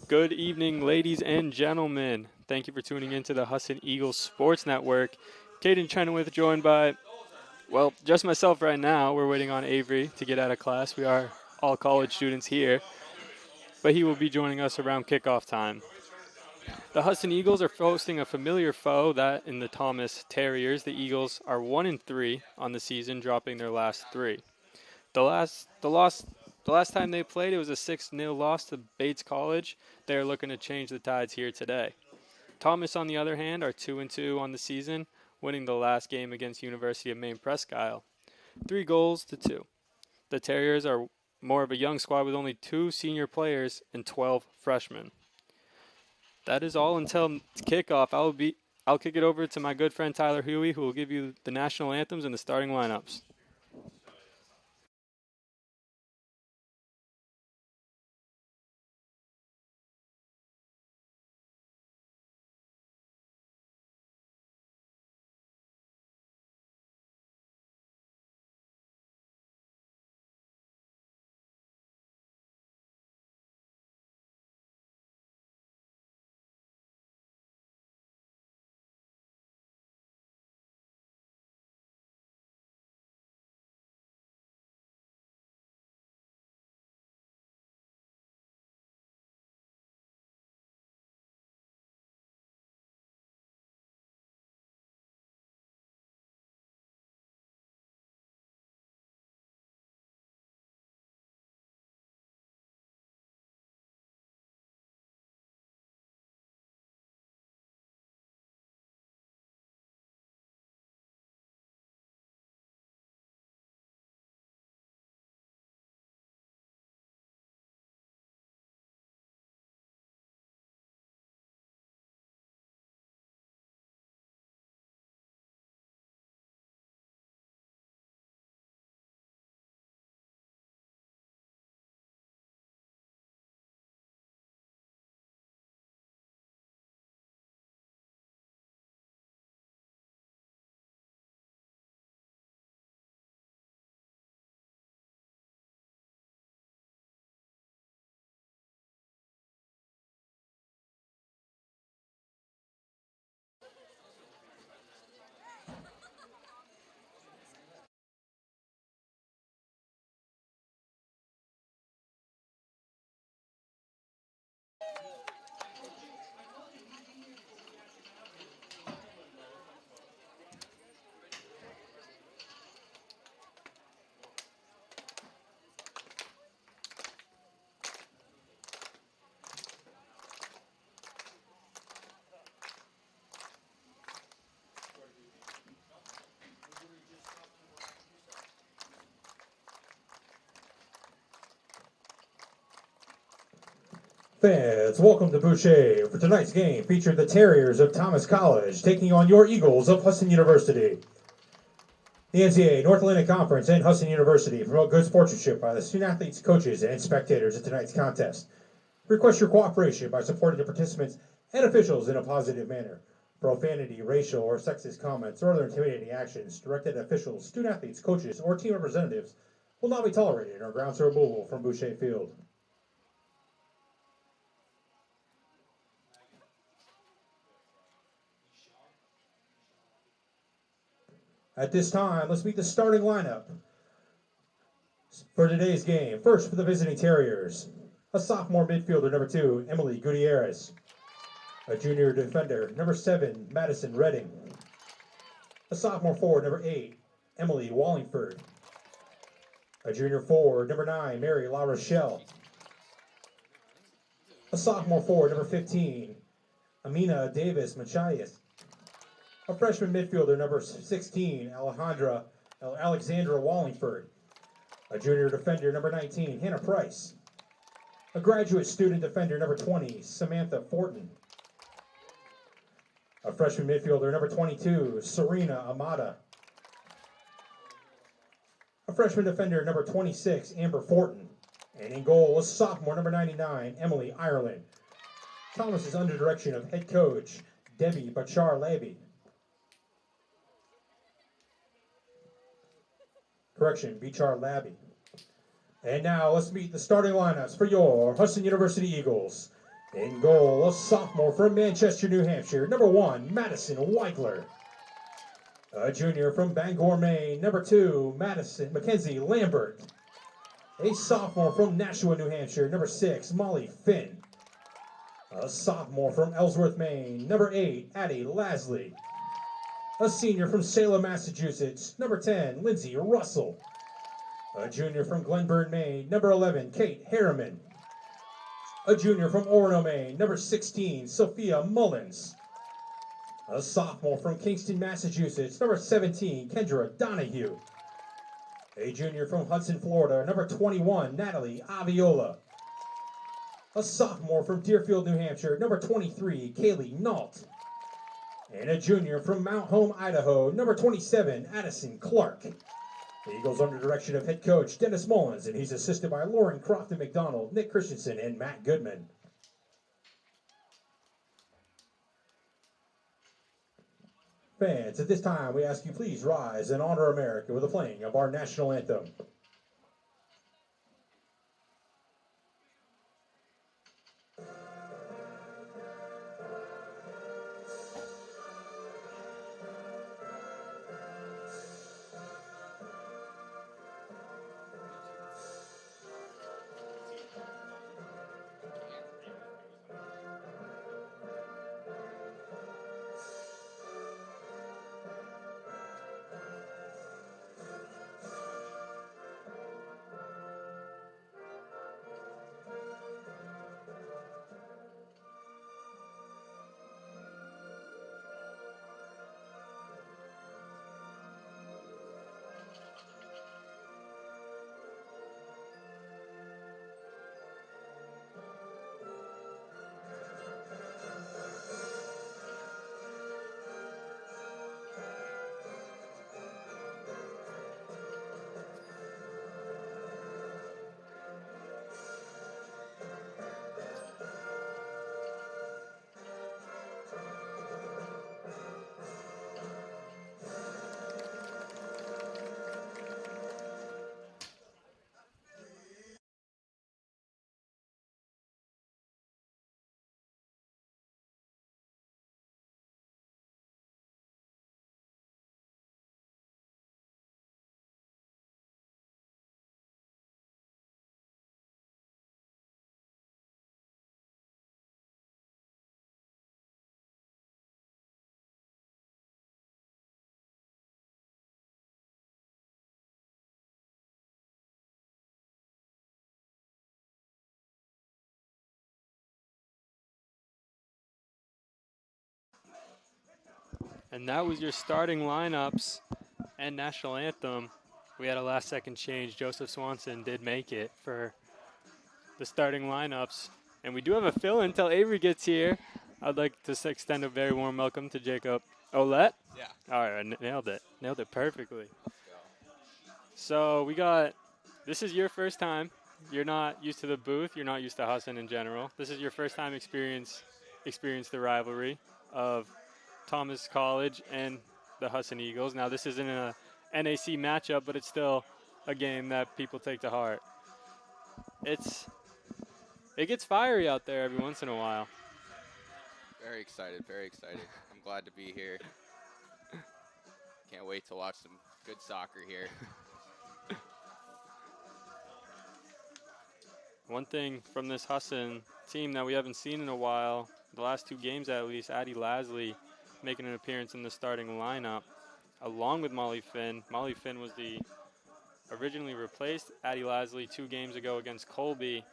Good evening, ladies and gentlemen. Thank you for tuning in to the Husson Eagles Sports Network. Caden Chenoweth joined by, well, just myself right now. We're waiting on Avery to get out of class. We are all college students here, but he will be joining us around kickoff time. The Husson Eagles are hosting a familiar foe, that in the Thomas Terriers. The Eagles are 1-3 on the season, dropping their last three. The last time they played, it was a 6-0 loss to Bates College. They are looking to change the tides here today. Thomas, on the other hand, are 2-2 on the season, winning the last game against University of Maine Presque Isle, 3-2. The Terriers are more of a young squad with only 2 senior players and 12 freshmen. That is all until kickoff. I'll kick it over to my good friend Tyler Huey, who will give you the national anthems and the starting lineups. Fans, welcome to Boucher for tonight's game featured the Terriers of Thomas College taking on your Eagles of Husson University. The NCAA North Atlantic Conference and Husson University promote good sportsmanship by the student athletes, coaches, and spectators at tonight's contest. Request your cooperation by supporting the participants and officials in a positive manner. Profanity, racial, or sexist comments or other intimidating actions directed at officials, student athletes, coaches, or team representatives will not be tolerated or grounds for removal from Boucher Field. At this time, let's meet the starting lineup for today's game. First, for the visiting Terriers, a sophomore midfielder, number 2, Emily Gutierrez. A junior defender, number 7, Madison Redding. A sophomore forward, number 8, Emily Wallingford. A junior forward, number 9, Mary La Rochelle. A sophomore forward, number 15, Amina Davis Machias. A freshman midfielder, number 16, Alexandra Wallingford. A junior defender, number 19, Hannah Price. A graduate student defender, number 20, Samantha Fortin. A freshman midfielder, number 22, Serena Amata. A freshman defender, number 26, Amber Fortin. And in goal, a sophomore, number 99, Emily Ireland. Thomas is under direction of head coach Debbie Bachar-Levy. Correction, Bachar-Labby. And now let's meet the starting lineups for your Husson University Eagles. In goal, a sophomore from Manchester, New Hampshire, number 1, Madison Weigler. A junior from Bangor, Maine, number 2, Mackenzie Lambert. A sophomore from Nashua, New Hampshire, number 6, Molly Finn. A sophomore from Ellsworth, Maine, number 8, Addie Lasley. A senior from Salem, Massachusetts, number 10, Lindsay Russell. A junior from Glenburn, Maine, number 11, Kate Harriman. A junior from Orono, Maine, number 16, Sophia Mullins. A sophomore from Kingston, Massachusetts, number 17, Kendra Donahue. A junior from Hudson, Florida, number 21, Natalie Aviola. A sophomore from Deerfield, New Hampshire, number 23, Kaylee Nault. And a junior from Mount Home, Idaho, number 27, Addison Clark. The Eagles under direction of head coach Dennis Mullins, and he's assisted by Lauren Crofton McDonald, Nick Christensen, and Matt Goodman. Fans, at this time, we ask you please rise and honor America with the playing of our national anthem. And that was your starting lineups and national anthem. We had a last-second change. Joseph Swanson did make it for the starting lineups. And we do have a fill-in until Avery gets here. I'd like to extend a very warm welcome to Jacob Olette. Yeah. All right, nailed it. Nailed it perfectly. So this is your first time. You're not used to the booth. You're not used to Husson in general. This is your first time experience the rivalry of Thomas College and the Husson Eagles. Now, this isn't a NAC matchup, but it's still a game that people take to heart. It gets fiery out there every once in a while. Very excited, very excited. I'm glad to be here. Can't wait to watch some good soccer here. One thing from this Husson team that we haven't seen in a while, the last 2 games at least, Addie Lasley making an appearance in the starting lineup, along with Molly Finn. Molly Finn was the originally replaced Addie Lasley 2 games ago against Colby,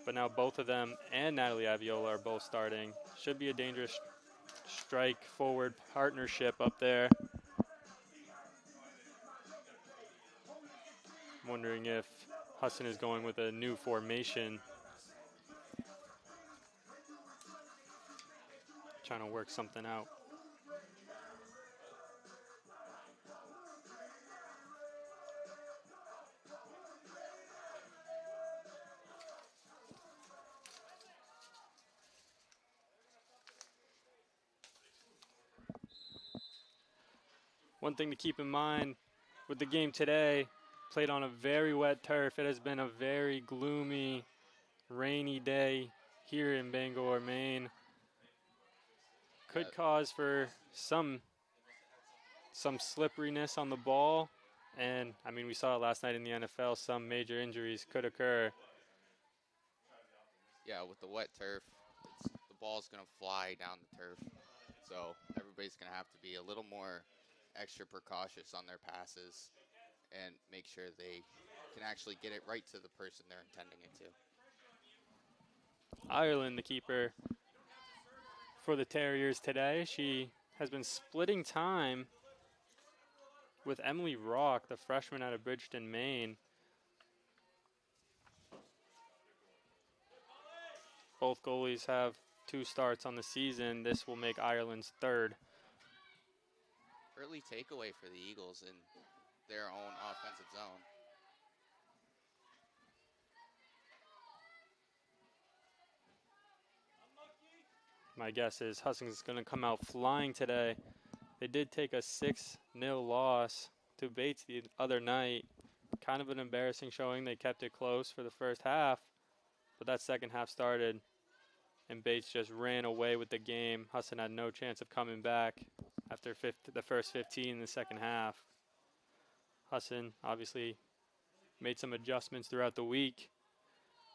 but now both of them and Natalie Aviola are both starting. Should be a dangerous strike forward partnership up there. I'm wondering if Husson is going with a new formation, trying to work something out. One thing to keep in mind with the game today, played on a very wet turf. It has been a very gloomy, rainy day here in Bangor, Maine. Could Yeah, cause for some slipperiness on the ball. And, I mean, we saw it last night in the NFL. Some major injuries could occur. yeah, with the wet turf, the ball's going to fly down the turf. So everybody's going to have to be a little more extra precautious on their passes and make sure they can actually get it right to the person they're intending it to. Ireland, the keeper for the Terriers today. She has been splitting time with Emily Rock, the freshman out of Bridgeton, Maine. Both goalies have 2 starts on the season. This will make Ireland's 3rd. Early takeaway for the Eagles in their own offensive zone. My guess is Husson's going to come out flying today. They did take a 6-0 loss to Bates the other night. Kind of an embarrassing showing. They kept it close for the first half, but that second half started, and Bates just ran away with the game. Husson had no chance of coming back after the first 15 in the second half. Husson obviously made some adjustments throughout the week,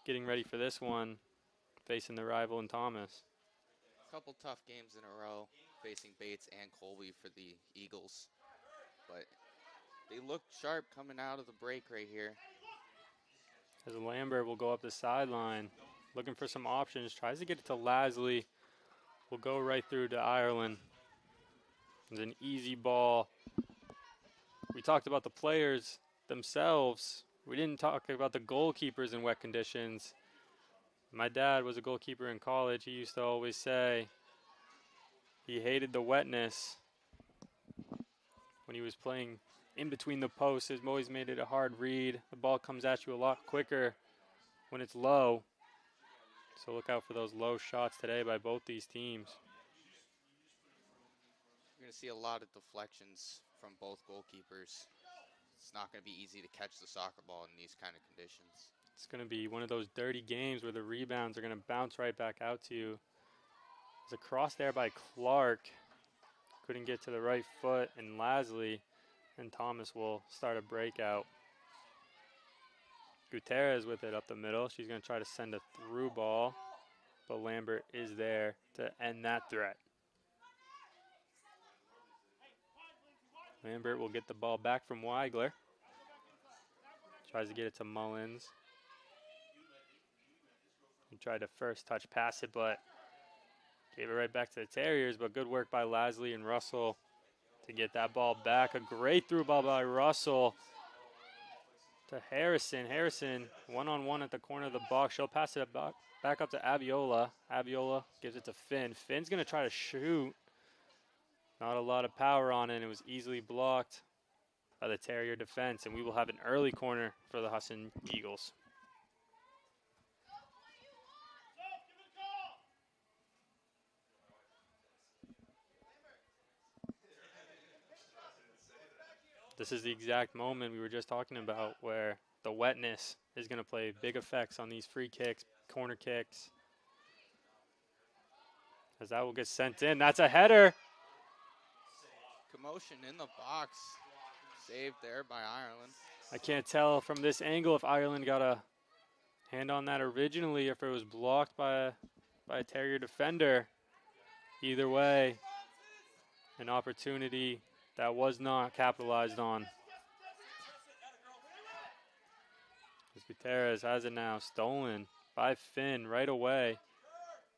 getting ready for this one, facing the rival in Thomas. A couple tough games in a row facing Bates and Colby for the Eagles, but they looked sharp coming out of the break right here. As Lambert will go up the sideline, looking for some options, tries to get it to Lasley, will go right through to Ireland. It's an easy ball. We talked about the players themselves. We didn't talk about the goalkeepers in wet conditions. My dad was a goalkeeper in college. He used to always say he hated the wetness when he was playing in between the posts. It always made it a hard read. The ball comes at you a lot quicker when it's low. So look out for those low shots today by both these teams. You're going to see a lot of deflections from both goalkeepers. It's not going to be easy to catch the soccer ball in these kind of conditions. It's going to be one of those dirty games where the rebounds are going to bounce right back out to you. There's a cross there by Clark. Couldn't get to the right foot, and Lasley and Thomas will start a breakout. Gutierrez with it up the middle. She's going to try to send a through ball, but Lambert is there to end that threat. Lambert will get the ball back from Weigler. Tries to get it to Mullins. He tried to first touch pass it, but gave it right back to the Terriers, but good work by Lasley and Russell to get that ball back. A great through ball by Russell to Harrison. Harrison, one-on-one at the corner of the box. She'll pass it back up to Abiola. Abiola gives it to Finn. Finn's going to try to shoot. Not a lot of power on it. It was easily blocked by the Terrier defense, and we will have an early corner for the Husson Eagles. This is the exact moment we were just talking about where the wetness is going to play big effects on these free kicks, corner kicks. As that will get sent in. That's a header. Commotion in the box. Saved there by Ireland. I can't tell from this angle if Ireland got a hand on that originally, if it was blocked by a Terrier defender. Either way, an opportunity that was not capitalized on. Gutierrez has it now, stolen by Finn right away.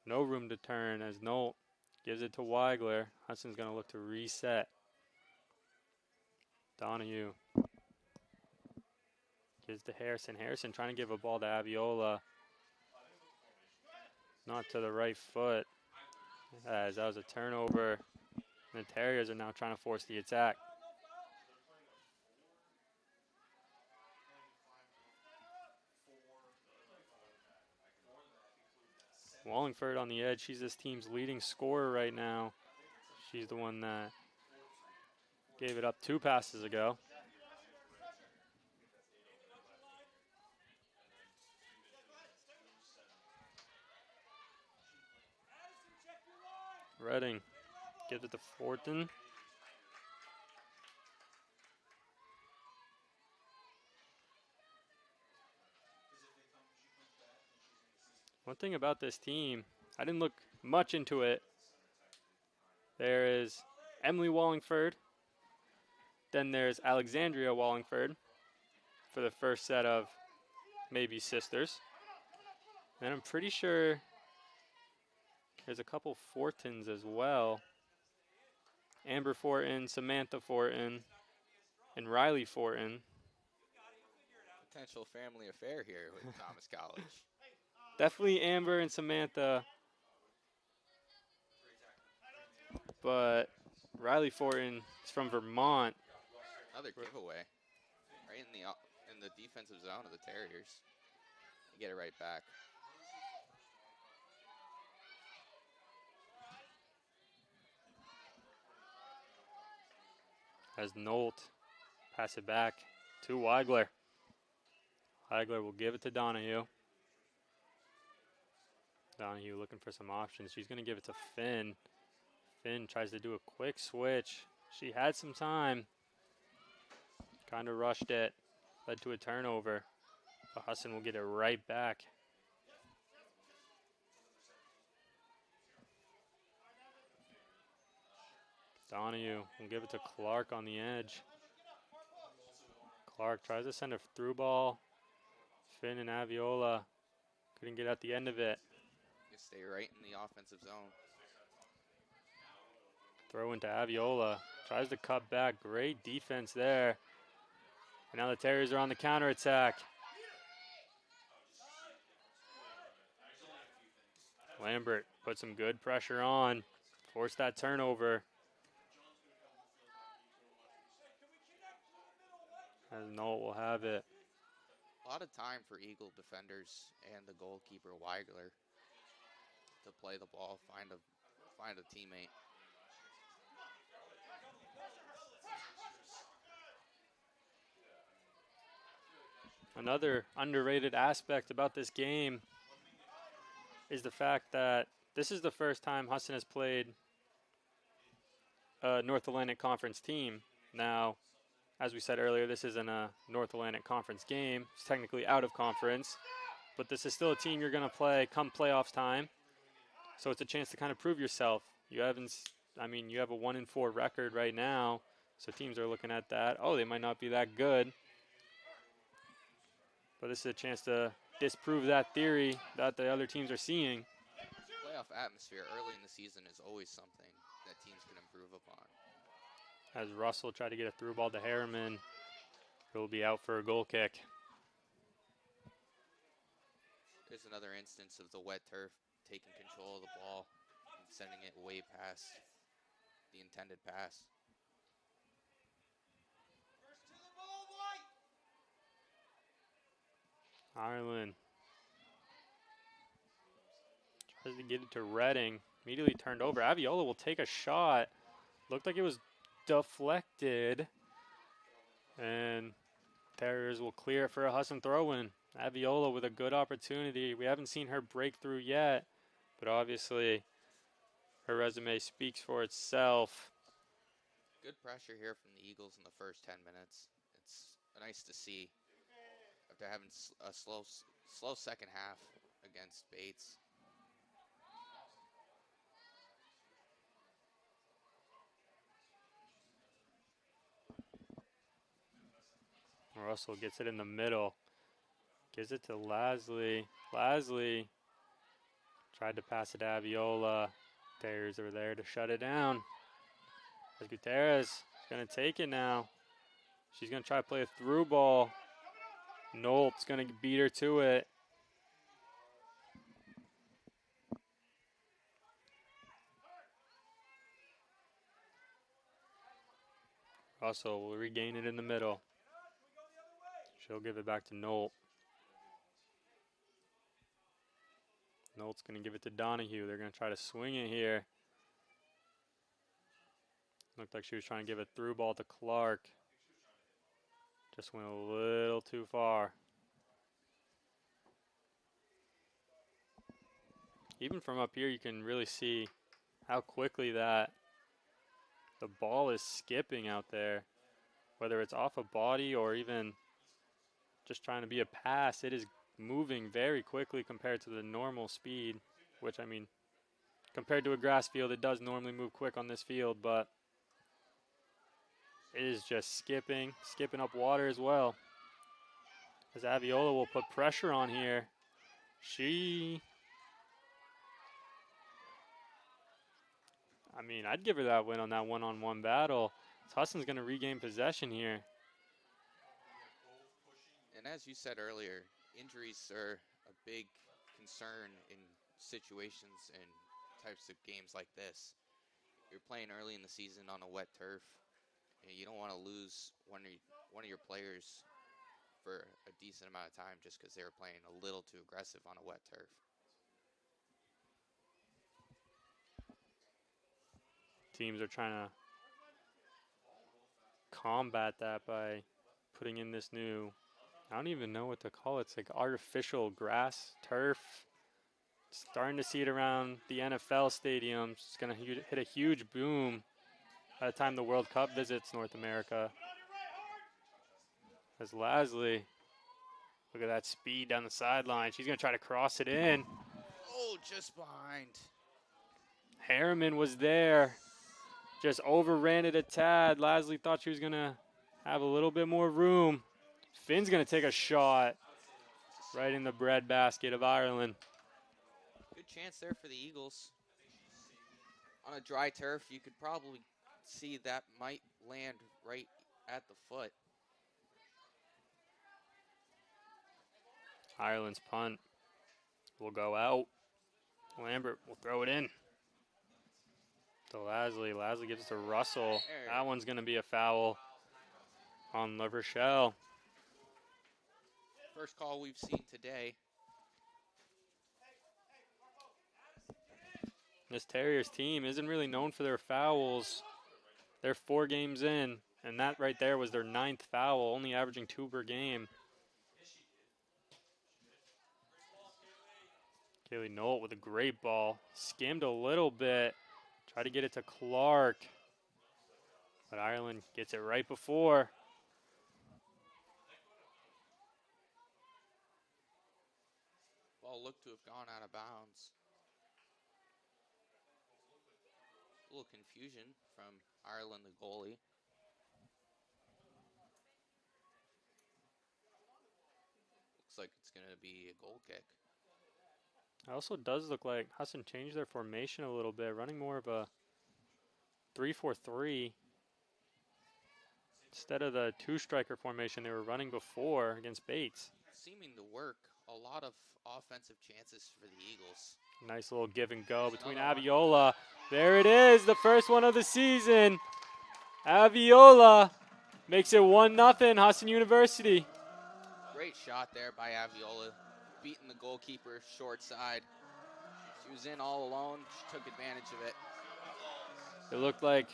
No room to turn as Nolt gives it to Weigler. Hudson's going to look to reset. Donahue gives to Harrison. Harrison trying to give a ball to Abiola. Not to the right foot, as that was a turnover. And the Terriers are now trying to force the attack. Wallingford on the edge. She's this team's leading scorer right now. She's the one that gave it up 2 passes ago. Redding gives it to Fortin. One thing about this team, I didn't look much into it. There is Emily Wallingford. Then there's Alexandria Wallingford for the first set of maybe sisters. And I'm pretty sure there's a couple Fortins as well. Amber Fortin, Samantha Fortin, and Riley Fortin. Potential family affair here with Thomas College. Definitely Amber and Samantha. But Riley Fortin is from Vermont. Another giveaway. Right in the defensive zone of the Terriers. They get it right back. As Nolt pass it back to Weigler. Weigler will give it to Donahue. Donahue looking for some options. She's going to give it to Finn. Finn tries to do a quick switch. She had some time. Kind of rushed it. Led to a turnover. But Husson will get it right back. Donahue will give it to Clark on the edge. Clark tries to send a through ball. Finn and Aviola couldn't get at the end of it. You stay right in the offensive zone. Throw into Aviola. Tries to cut back. Great defense there. And now the Terriers are on the counterattack. Lambert put some good pressure on. Forced that turnover. As Nolt will have it. A lot of time for Eagle defenders and the goalkeeper Weigler to play the ball, find a teammate. Another underrated aspect about this game is the fact that this is the first time Husson has played a North Atlantic Conference team. Now, as we said earlier, this isn't a North Atlantic Conference game. It's technically out of conference, but this is still a team you're going to play come playoffs time. So it's a chance to kind of prove yourself. You have a 1-4 record right now, so teams are looking at that. Oh, they might not be that good. But this is a chance to disprove that theory that the other teams are seeing. Playoff atmosphere early in the season is always something that teams can improve upon. As Russell tried to get a through ball to Harriman, he'll be out for a goal kick. There's another instance of the wet turf taking control of the ball and sending it way past the intended pass. Ireland tries to get it to Redding. Immediately turned over. Aviola will take a shot. Looked like it was deflected. And Terriers will clear it for a Husson throw-in. Aviola with a good opportunity. We haven't seen her break through yet, but obviously her resume speaks for itself. Good pressure here from the Eagles in the first 10 minutes. It's nice to see after having a slow second half against Bates. Russell gets it in the middle. Gives it to Lasley. Lasley tried to pass it to Aviola. Terriers are there to shut it down. As Gutierrez is going to take it now. She's going to try to play a through ball. Nolt's going to beat her to it. Russell will regain it in the middle. She'll give it back to Nolt. Nolt's going to give it to Donahue. They're going to try to swing it here. Looked like she was trying to give a through ball to Clark. Just went a little too far. Even from up here, you can really see how quickly the ball is skipping out there. Whether it's off a body or even just trying to be a pass, it is moving very quickly compared to the normal speed, which, I mean, compared to a grass field, it does normally move quick on this field, but it is just skipping up water as well. As Aviola will put pressure on here. I'd give her that win on that one-on-one battle. Husson's going to regain possession here. And as you said earlier, injuries are a big concern in situations and types of games like this. You're playing early in the season on a wet turf, and you don't want to lose one of your players for a decent amount of time just because they were playing a little too aggressive on a wet turf. Teams are trying to combat that by putting in this new, I don't even know what to call it. It's like artificial grass, turf. Starting to see it around the NFL stadiums. It's going to hit a huge boom by the time the World Cup visits North America. As Lasley, look at that speed down the sideline. She's going to try to cross it in. Oh, just behind. Harriman was there. Just overran it a tad. Lasley thought she was going to have a little bit more room. Finn's going to take a shot right in the breadbasket of Ireland. Good chance there for the Eagles. On a dry turf, you could probably see that might land right at the foot. Ireland's punt will go out. Lambert will throw it in to Lasley. Lasley gives it to Russell. That one's going to be a foul on La Rochelle. First call we've seen today. This Terriers team isn't really known for their fouls. They're 4 games in, and that right there was their 9th foul, only averaging 2 per game. Kaylee Knoll with a great ball. Skimmed a little bit. Tried to get it to Clark. But Ireland gets it right before. Ball looked to have gone out of bounds. A little confusion from Ireland, the goalie. Looks like it's going to be a goal kick. It also does look like Husson changed their formation a little bit, running more of a 3-4-3 instead of the 2-striker formation they were running before against Bates. Seeming to work. A lot of offensive chances for the Eagles. Nice little give and go between Aviola. There it is, the first one of the season. Aviola makes it 1-0 Husson University. Great shot there by Aviola, beating the goalkeeper short side. She was in all alone. She took advantage of it. It looked like,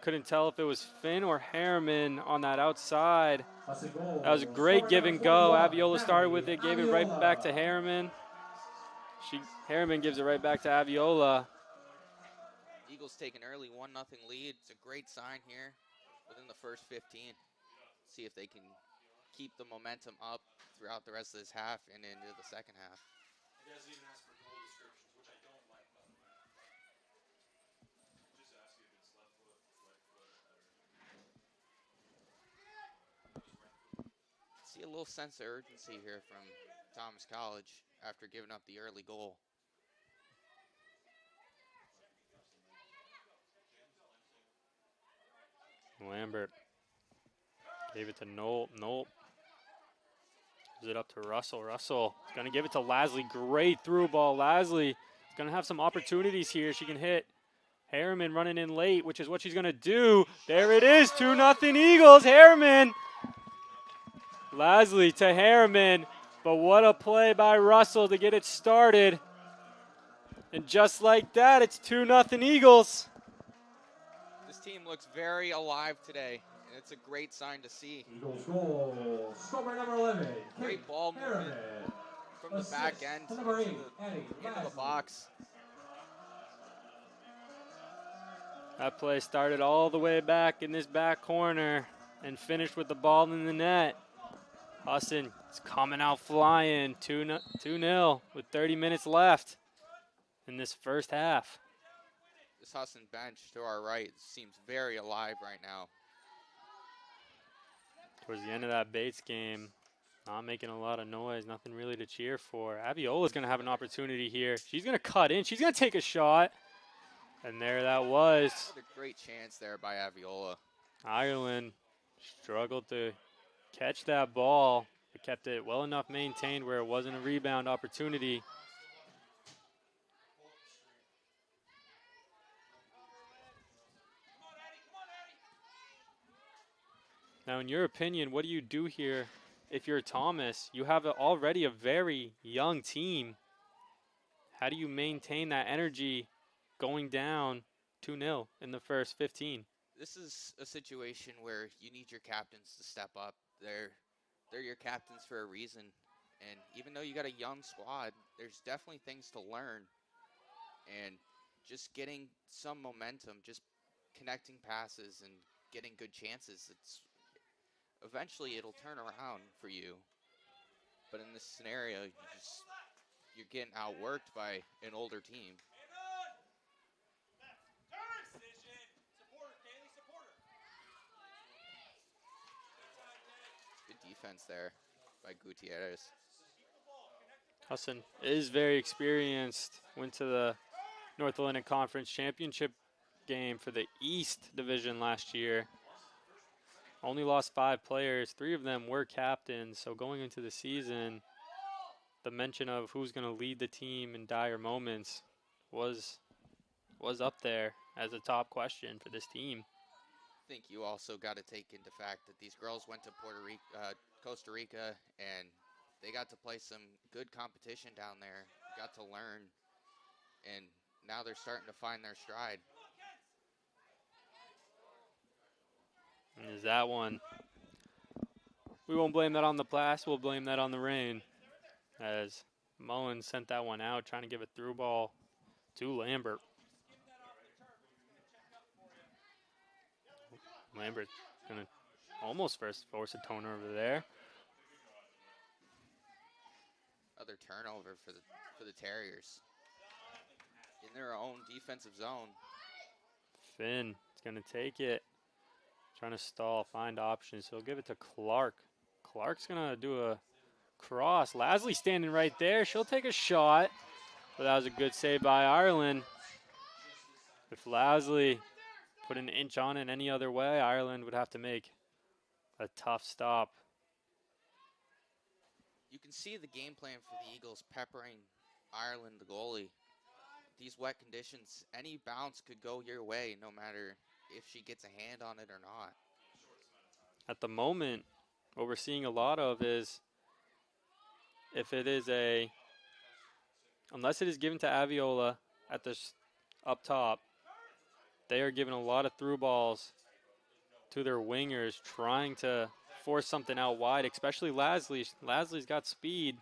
couldn't tell if it was Finn or Harriman on that outside. That was a great give and go. Aviola started with it, gave it right back to Harriman. Harriman gives it right back to Aviola. Eagles take an early 1-0 lead. It's a great sign here within the first 15. See if they can keep the momentum up throughout the rest of this half and into the second half. It doesn't even ask for goal descriptions, which I don't like, by the way. Just ask if it's left foot, right foot, or... See a little sense of urgency here from Thomas College after giving up the early goal. Lambert gave it to Knoll. Knoll gives it up to Russell. Russell is going to give it to Lasley. Great through ball. Lasley is going to have some opportunities here. She can hit Harriman running in late, which is what she's going to do. There it is, 2-0 Eagles. Harriman. Lasley to Harriman. But what a play by Russell to get it started. And just like that, it's 2-0 Eagles. This team looks very alive today, and it's a great sign to see. Eagles goal. Scorer number 11. Great ball movement from the back end into the box. That play started all the way back in this back corner and finished with the ball in the net. Husson is coming out flying, 2-0 with 30 minutes left in this first half. This Husson bench to our right seems very alive right now. Towards the end of that Bates game, not making a lot of noise, nothing really to cheer for. Aviola's going to have an opportunity here. She's going to cut in. She's going to take a shot. And there that was. Another great chance there by Aviola. Ireland struggled to catch that ball, but kept it well enough maintained where it wasn't a rebound opportunity. Now, in your opinion, what do you do here if you're Thomas? You have already a very young team. How do you maintain that energy going down 2-0 in the first 15? This is a situation where you need your captains to step up. They're your captains for a reason. And even though you got a young squad, there's definitely things to learn. And just getting some momentum, just connecting passes and getting good chances, eventually it'll turn around for you. But in this scenario, you're getting outworked by an older team. Good defense there by Gutierrez. Husson is very experienced. Went to the North Atlantic Conference Championship game for the East Division last year. Only lost 5 players. 3 of them were captains. So going into the season, the mention of who's going to lead the team in dire moments was up there as a top question for this team. I think you also got to take into fact that these girls went to Costa Rica, and they got to play some good competition down there, got to learn, and now they're starting to find their stride. And is that one? We won't blame that on the blast, we'll blame that on the rain. As Mullen sent that one out, trying to give a through ball to Lambert. Lambert going to almost force a turnover there. Another turnover for the Terriers in their own defensive zone. Finn is going to take it. Trying to stall, find options. He'll give it to Clark. Clark's going to do a cross. Lasley standing right there. She'll take a shot. But that was a good save by Ireland. If Lasley put an inch on it any other way, Ireland would have to make a tough stop. You can see the game plan for the Eagles peppering Ireland, the goalie. These wet conditions, any bounce could go your way no matter if she gets a hand on it or not. At the moment, what we're seeing a lot of is if it is unless it is given to Aviola at the up top, they are giving a lot of through balls to their wingers, trying to force something out wide, especially Lasley. Lasley's got speed,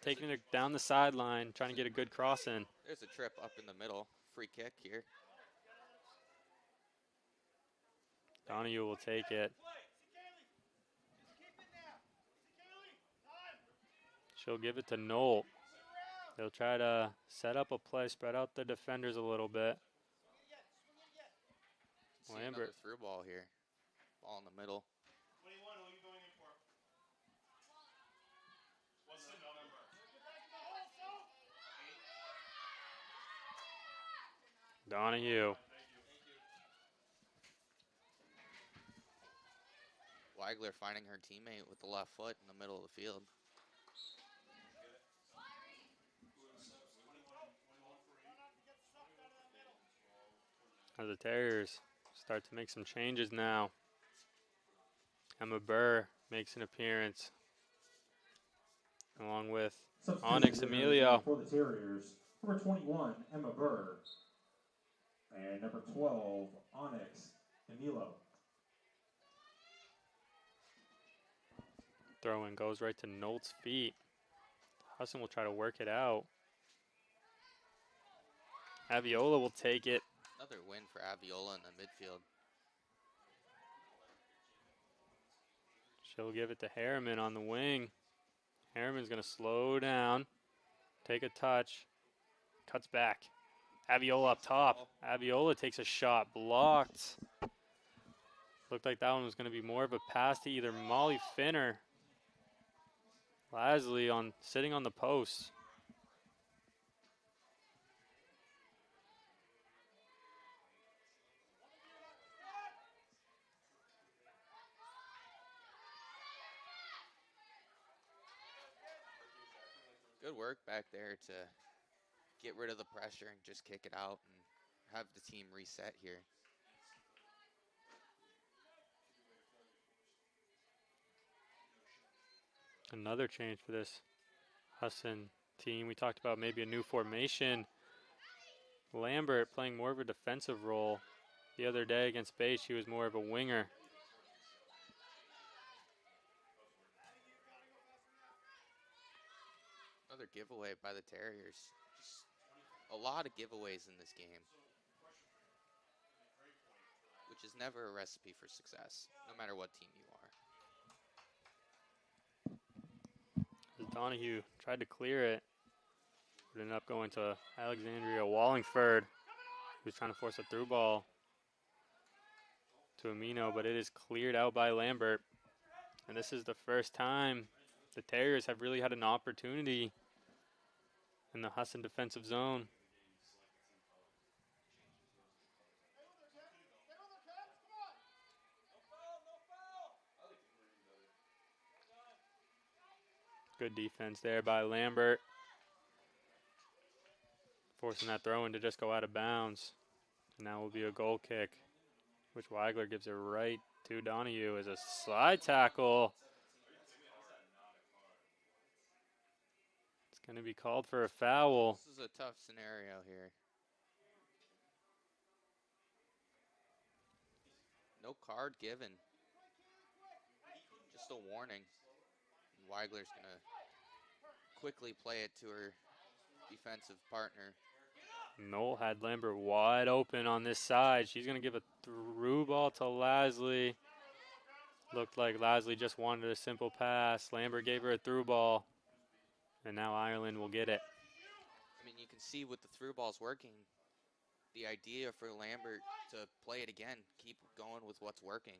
taking it down the sideline, trying to get a good cross in. There's a trip up in the middle. Free kick here. Donahue will take it. She'll give it to Knoll. They'll try to set up a play, spread out the defenders a little bit. Lambert through ball here. Ball in the middle. 21, who are you going in for? What's the number? Donahue. Weigler finding her teammate with the left foot in the middle of the field. As the Terriers start to make some changes now. Emma Burr makes an appearance along with Onyx Emilio. For the Terriers, number 21, Emma Burr, and number 12, Onyx Emilio. Throw in goes right to Nolt's feet. Husson will try to work it out. Aviola will take it. Another win for Aviola in the midfield. She'll give it to Harriman on the wing. Harriman's going to slow down, take a touch, cuts back. Aviola up top. Aviola takes a shot, blocked. Looked like that one was going to be more of a pass to either Molly Finn or Lasley sitting on the post. Good work back there to get rid of the pressure and just kick it out and have the team reset here. Another change for this Husson team. We talked about maybe a new formation. Lambert playing more of a defensive role. The other day against Bay, she was more of a winger. Another giveaway by the Terriers. Just a lot of giveaways in this game, which is never a recipe for success, no matter what team you are. Donahue tried to clear it. It ended up going to Alexandria Wallingford, who's trying to force a through ball to Amino, but it is cleared out by Lambert. And this is the first time the Terriers have really had an opportunity in the Husson defensive zone. Good defense there by Lambert. Forcing that throw in to just go out of bounds. And now will be a goal kick, which Weigler gives it right to Donahue as a slide tackle. It's going to be called for a foul. This is a tough scenario here. No card given. Just a warning. And Weigler's going to quickly play it to her defensive partner. Noel had Lambert wide open on this side. She's going to give a through ball to Lasley. Looked like Lasley just wanted a simple pass. Lambert gave her a through ball. And now Ireland will get it. I mean, you can see with the through balls working, the idea for Lambert to play it again, keep going with what's working.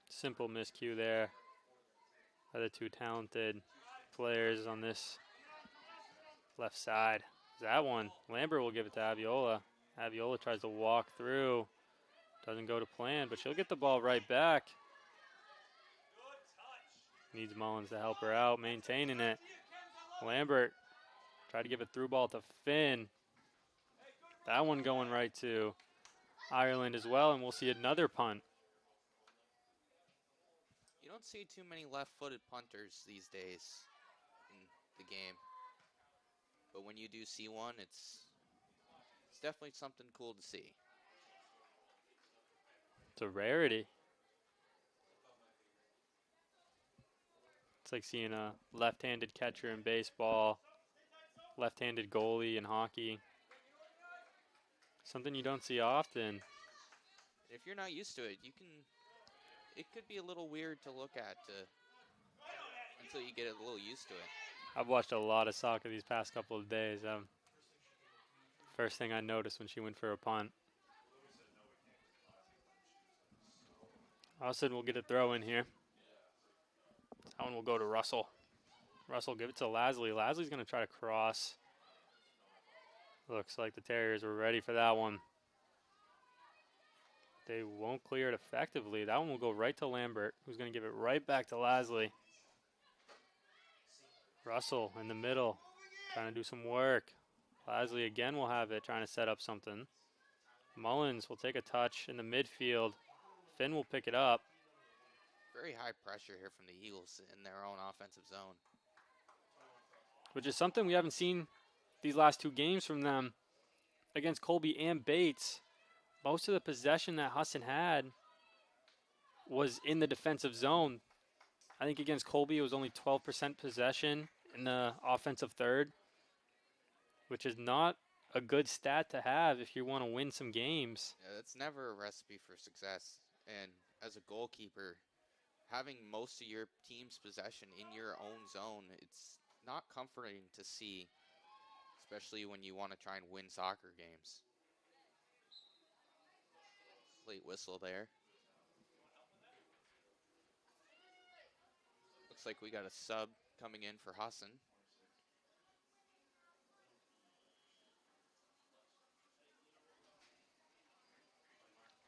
Simple miscue there by the two talented players on this left side. That one, Lambert will give it to Aviola. Aviola tries to walk through. Doesn't go to plan, but she'll get the ball right back. Needs Mullins to help her out, maintaining it. Lambert tried to give a through ball to Finn. That one going right to Ireland as well, and we'll see another punt. You don't see too many left-footed punters these days in the game. But when you do see one, it's definitely something cool to see. It's a rarity. It's like seeing a left-handed catcher in baseball, left-handed goalie in hockey. Something you don't see often. If you're not used to it, it could be a little weird to look at until you get a little used to it. I've watched a lot of soccer these past couple of days. First thing I noticed when she went for a punt. Husson will get a throw in here. That one will go to Russell. Russell, give it to Lasley. Lasley's going to try to cross. Looks like the Terriers were ready for that one. They won't clear it effectively. That one will go right to Lambert, who's going to give it right back to Lasley. Russell in the middle, trying to do some work. Lasley again will have it, trying to set up something. Mullins will take a touch in the midfield. Finn will pick it up. Very high pressure here from the Eagles in their own offensive zone. Which is something we haven't seen these last two games from them against Colby and Bates. Most of the possession that Husson had was in the defensive zone. I think against Colby it was only 12% possession in the offensive third, which is not a good stat to have if you want to win some games. Yeah, that's never a recipe for success. And as a goalkeeper, having most of your team's possession in your own zone, it's not comforting to see, especially when you want to try and win soccer games. Late whistle there. Looks like we got a sub coming in for Husson.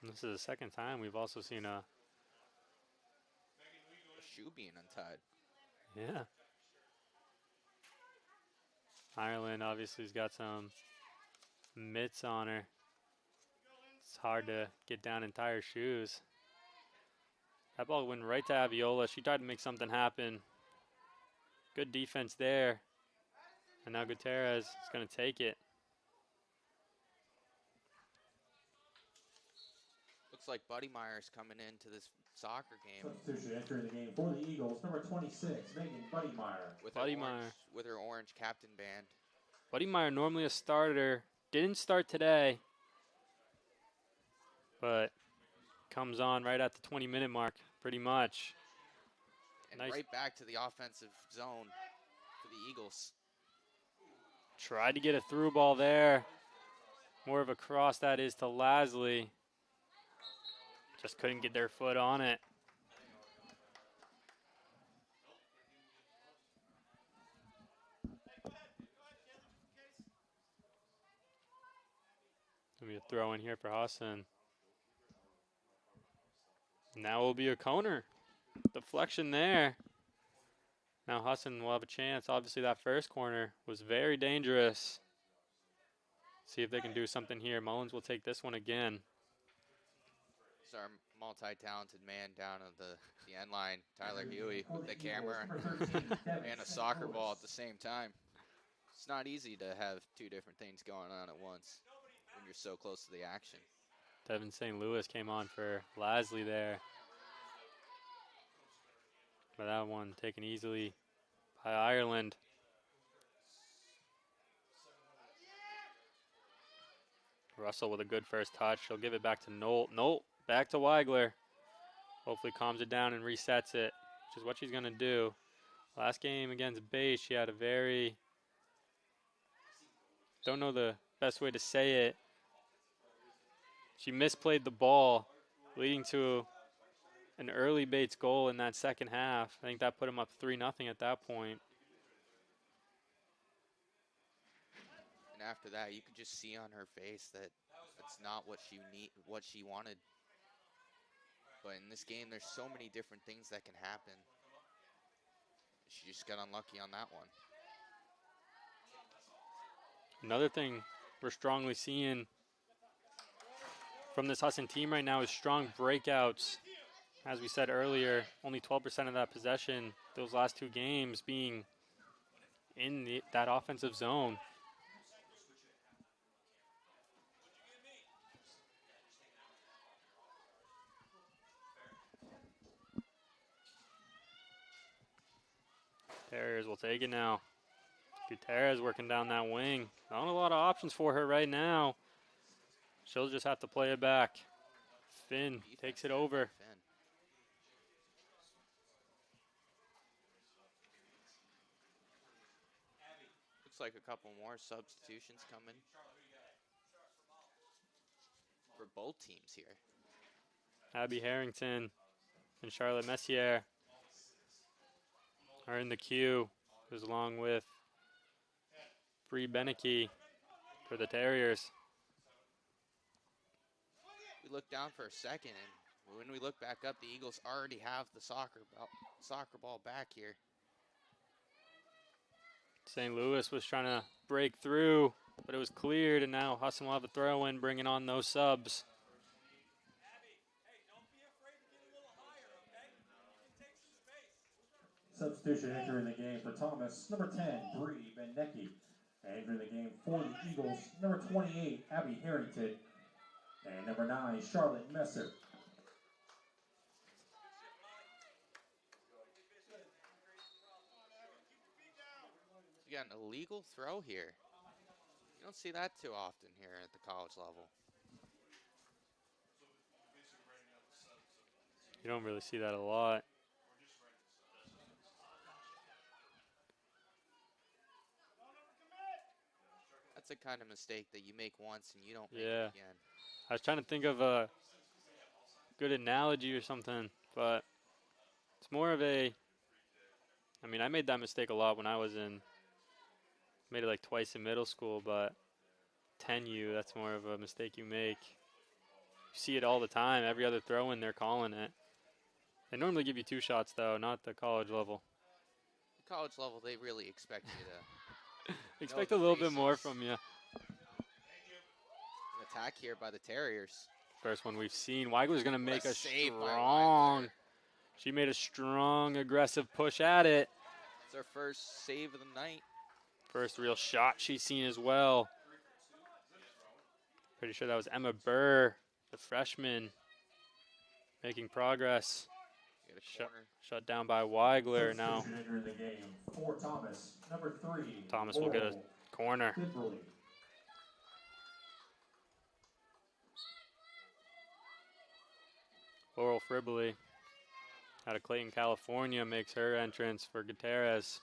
This is the second time we've also seen A shoe being untied. yeah. Ireland obviously has got some mitts on her. It's hard to get down and tie her shoes. That ball went right to Aviola. She tried to make something happen. Good defense there. And now Gutierrez is going to take it. Looks like Buddy Meyer's coming into this soccer game. Substitution entering the game for the Eagles, number 26, Megan Buddy Meyer. With her orange captain band. Buddy Meyer, normally a starter, didn't start today, but comes on right at the 20-minute mark, pretty much. And right back to the offensive zone for the Eagles. Tried to get a through ball there. More of a cross that is to Lasley. Just couldn't get their foot on it. Gonna be a throw in here for Husson. Now will be a corner. Deflection there. Now Husson will have a chance. Obviously that first corner was very dangerous. See if they can do something here. Mullins will take this one again. It's our multi-talented man down at the end line, Tyler Huey, with the camera and a soccer ball at the same time. It's not easy to have two different things going on at once when you're so close to the action. Devin St. Louis came on for Lasley there. But that one taken easily by Ireland. Russell with a good first touch. She'll give it back to Nolt. Nolt back to Weigler. Hopefully calms it down and resets it, which is what she's going to do. Last game against Bay, she had a very, don't know the best way to say it. She misplayed the ball, leading to an early Bates goal in that second half. I think that put them up 3-0 at that point. And after that, you could just see on her face that it's not what she wanted. But in this game, there's so many different things that can happen. She just got unlucky on that one. Another thing we're strongly seeing from this Husson team right now is strong breakouts. As we said earlier, only 12% of that possession, those last two games being in that offensive zone. Terriers will take it now. Gutierrez working down that wing. Not a lot of options for her right now. She'll just have to play it back. Finn takes it over. Looks like a couple more substitutions coming for both teams here. Abby Harrington and Charlotte Messier are in the queue, who's along with Bree Beneke for the Terriers. We look down for a second, and when we look back up, the Eagles already have the soccer ball back here. St. Louis was trying to break through, but it was cleared, and now Husson will have a throw in, bringing on those subs. Substitution entering the game for Thomas, number 10, Bree Beneke. Entering the game for the Eagles, number 28, Abby Harrington. And number 9, Charlotte Messer. We got an illegal throw here. You don't see that too often here at the college level. You don't really see that a lot. That's the kind of mistake that you make once and you don't make Yeah. it again. I was trying to think of a good analogy or something, but it's more of a, I mean, I made that mistake a lot when I was made it like twice in middle school, but 10U, that's more of a mistake you make. You see it all the time. Every other throw in, they're calling it. They normally give you 2 shots, though, not the college level. At college level, they really expect you to Expect a little bit more from you. An attack here by the Terriers. First one we've seen. Weigler's going to make a save by strong. Weigler. She made a strong, aggressive push at it. It's our first save of the night. First real shot she's seen as well. Pretty sure that was Emma Burr, the freshman, making progress. Get a corner. Shut down by Weigler now. Entering the game for Thomas, number 3. Thomas will get a corner. Fribbley. Laurel Fribbley out of Clayton, California, makes her entrance for Gutierrez.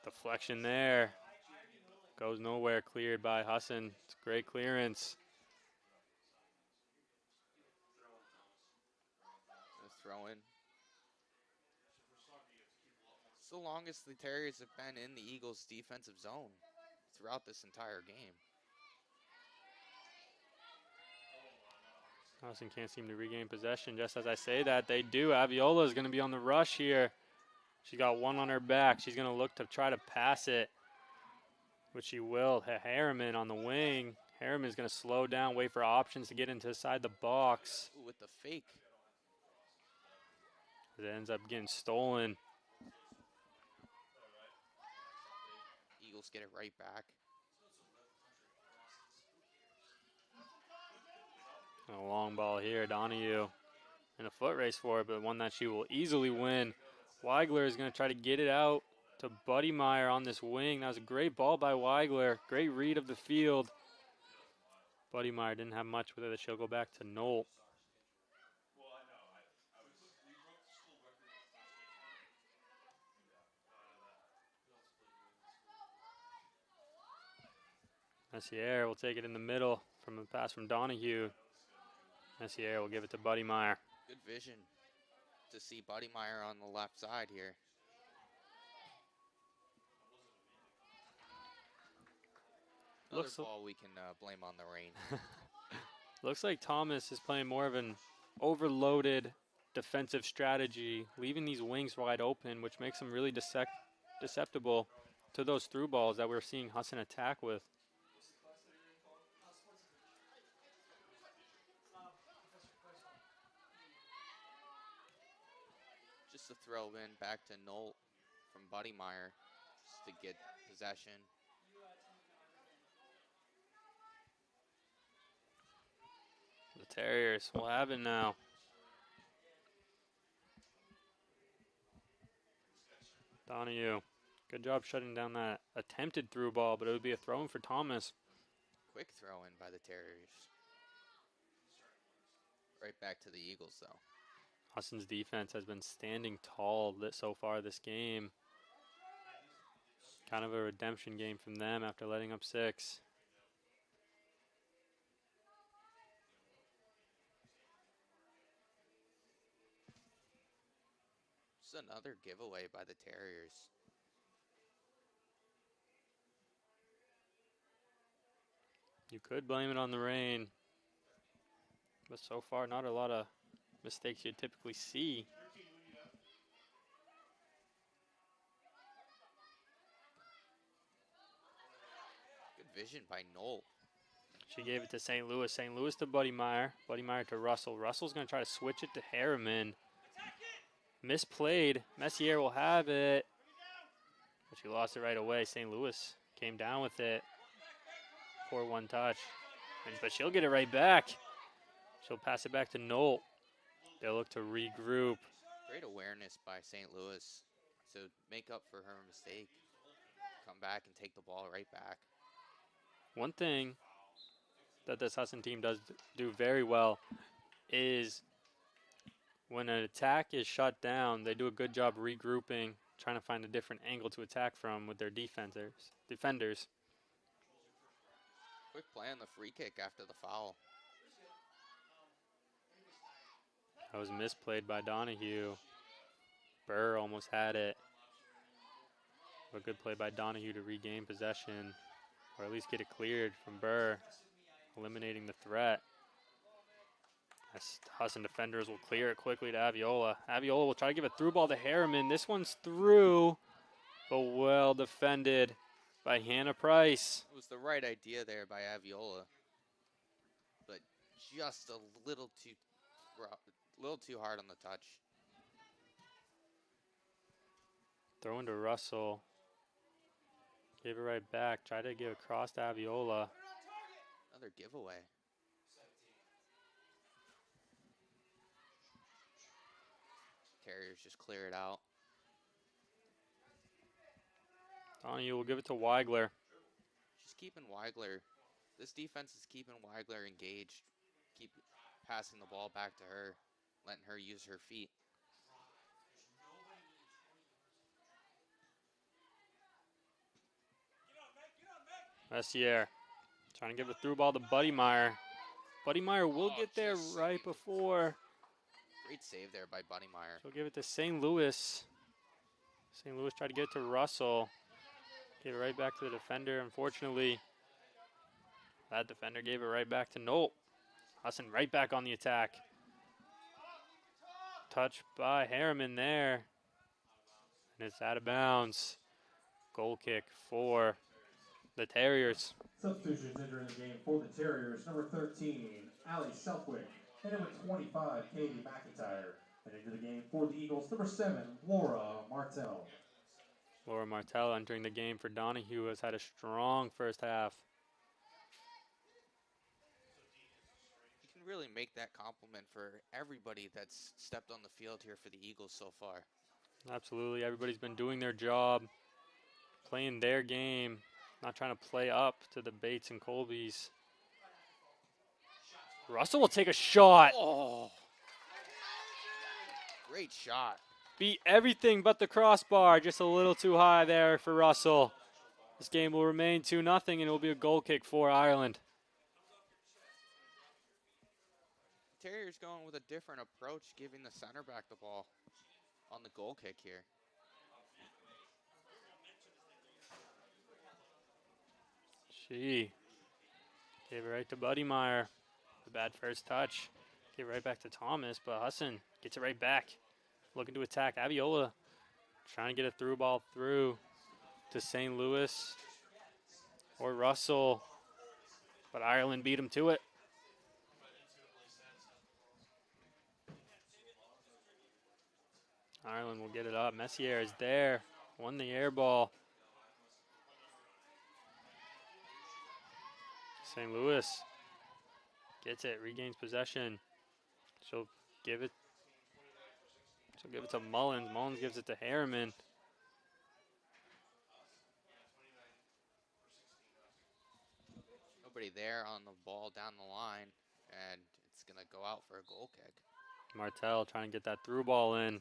Deflection there. Goes nowhere, cleared by Husson. It's a great clearance. Throw in. It's the longest the Terriers have been in the Eagles' defensive zone throughout this entire game. Husson can't seem to regain possession. Just as I say that, they do. Aviola is going to be on the rush here. She got one on her back. She's going to look to try to pass it, which she will. Harriman on the wing. Harriman is going to slow down, wait for options to get inside the box. Ooh, with the fake. It ends up getting stolen. Eagles get it right back. A long ball here, Donahue in a foot race for it, but one that she will easily win. Weigler is going to try to get it out to Buddy Meyer on this wing. That was a great ball by Weigler. Great read of the field. Buddy Meyer didn't have much with it. She'll go back to Knoll. Messier will take it in the middle from a pass from Donahue. Messier will give it to Buddy Meyer. Good vision to see Buddy Meyer on the left side here. Another ball we can blame on the rain. Looks like Thomas is playing more of an overloaded defensive strategy, leaving these wings wide open, which makes them really deceptible to those through balls that we're seeing Husson attack with. Just a throw in back to Knoll from Buddy Meyer just to get possession. The Terriers will have it now. Donahue, good job shutting down that attempted through ball, but it would be a throw in for Thomas. Quick throw in by the Terriers. Right back to the Eagles, though. Husson's defense has been standing tall so far this game. Kind of a redemption game from them after letting up 6. Just another giveaway by the Terriers. You could blame it on the rain, but so far not a lot of mistakes you'd typically see. Good vision by Knoll. She gave it to St. Louis. St. Louis to Buddy Meyer. Buddy Meyer to Russell. Russell's going to try to switch it to Harriman. Misplayed. Messier will have it. But she lost it right away. St. Louis came down with it. 4-1 touch. But she'll get it right back. She'll pass it back to Knoll. They'll look to regroup. Great awareness by St. Louis to make up for her mistake. come back and take the ball right back. One thing that this Husson team does do very well is when an attack is shut down, they do a good job regrouping, trying to find a different angle to attack from with their defenders. Quick play on the free kick after the foul. That was misplayed by Donahue. Burr almost had it. A good play by Donahue to regain possession, or at least get it cleared from Burr, eliminating the threat. As Husson defenders will clear it quickly to Aviola. Aviola will try to give a through ball to Harriman. This one's through, but well defended by Hannah Price. It was the right idea there by Aviola, but just a little too hard on the touch. Throw into Russell. Gave it right back. Tried to give across to Aviola. Another giveaway. Terriers just clear it out. Donahue will give it to Weigler. Just keeping Weigler. This defense is keeping Weigler engaged. Keep passing the ball back to her, letting her use her feet. Messier trying to give a through ball to Buddy Meyer. Buddy Meyer will get there right before. Great save there by Buddy Meyer. She'll give it to St. Louis. St. Louis tried to get it to Russell. Gave it right back to the defender. Unfortunately, that defender gave it right back to Nolt. Husson right back on the attack. Touch by Harriman there. And it's out of bounds. Goal kick for the Terriers. Substitutions entering the game for the Terriers. Number 13, Allie Southwick. And number 25, Katie McIntyre. And into the game for the Eagles, number 7, Laura Martell. Laura Martell entering the game for Donahue has had a strong first half. You can really make that compliment for everybody that's stepped on the field here for the Eagles so far. Absolutely. Everybody's been doing their job, playing their game, not trying to play up to the Bates and Colbys. Russell will take a shot. Oh, great shot. Beat everything but the crossbar. Just a little too high there for Russell. This game will remain 2-0, and it will be a goal kick for Ireland. Terriers going with a different approach, giving the center back the ball on the goal kick here. She gave it right to Buddy Meyer. A bad first touch. Gave it right back to Thomas, but Husson gets it right back. Looking to attack. Aviola trying to get a through ball through to St. Louis or Russell, but Ireland beat him to it. Ireland will get it up. Messier is there. Won the air ball. St. Louis gets it, regains possession. She'll give it to Mullins. Mullins gives it to Harriman. Nobody there on the ball down the line, and it's going to go out for a goal kick. Martell trying to get that through ball in.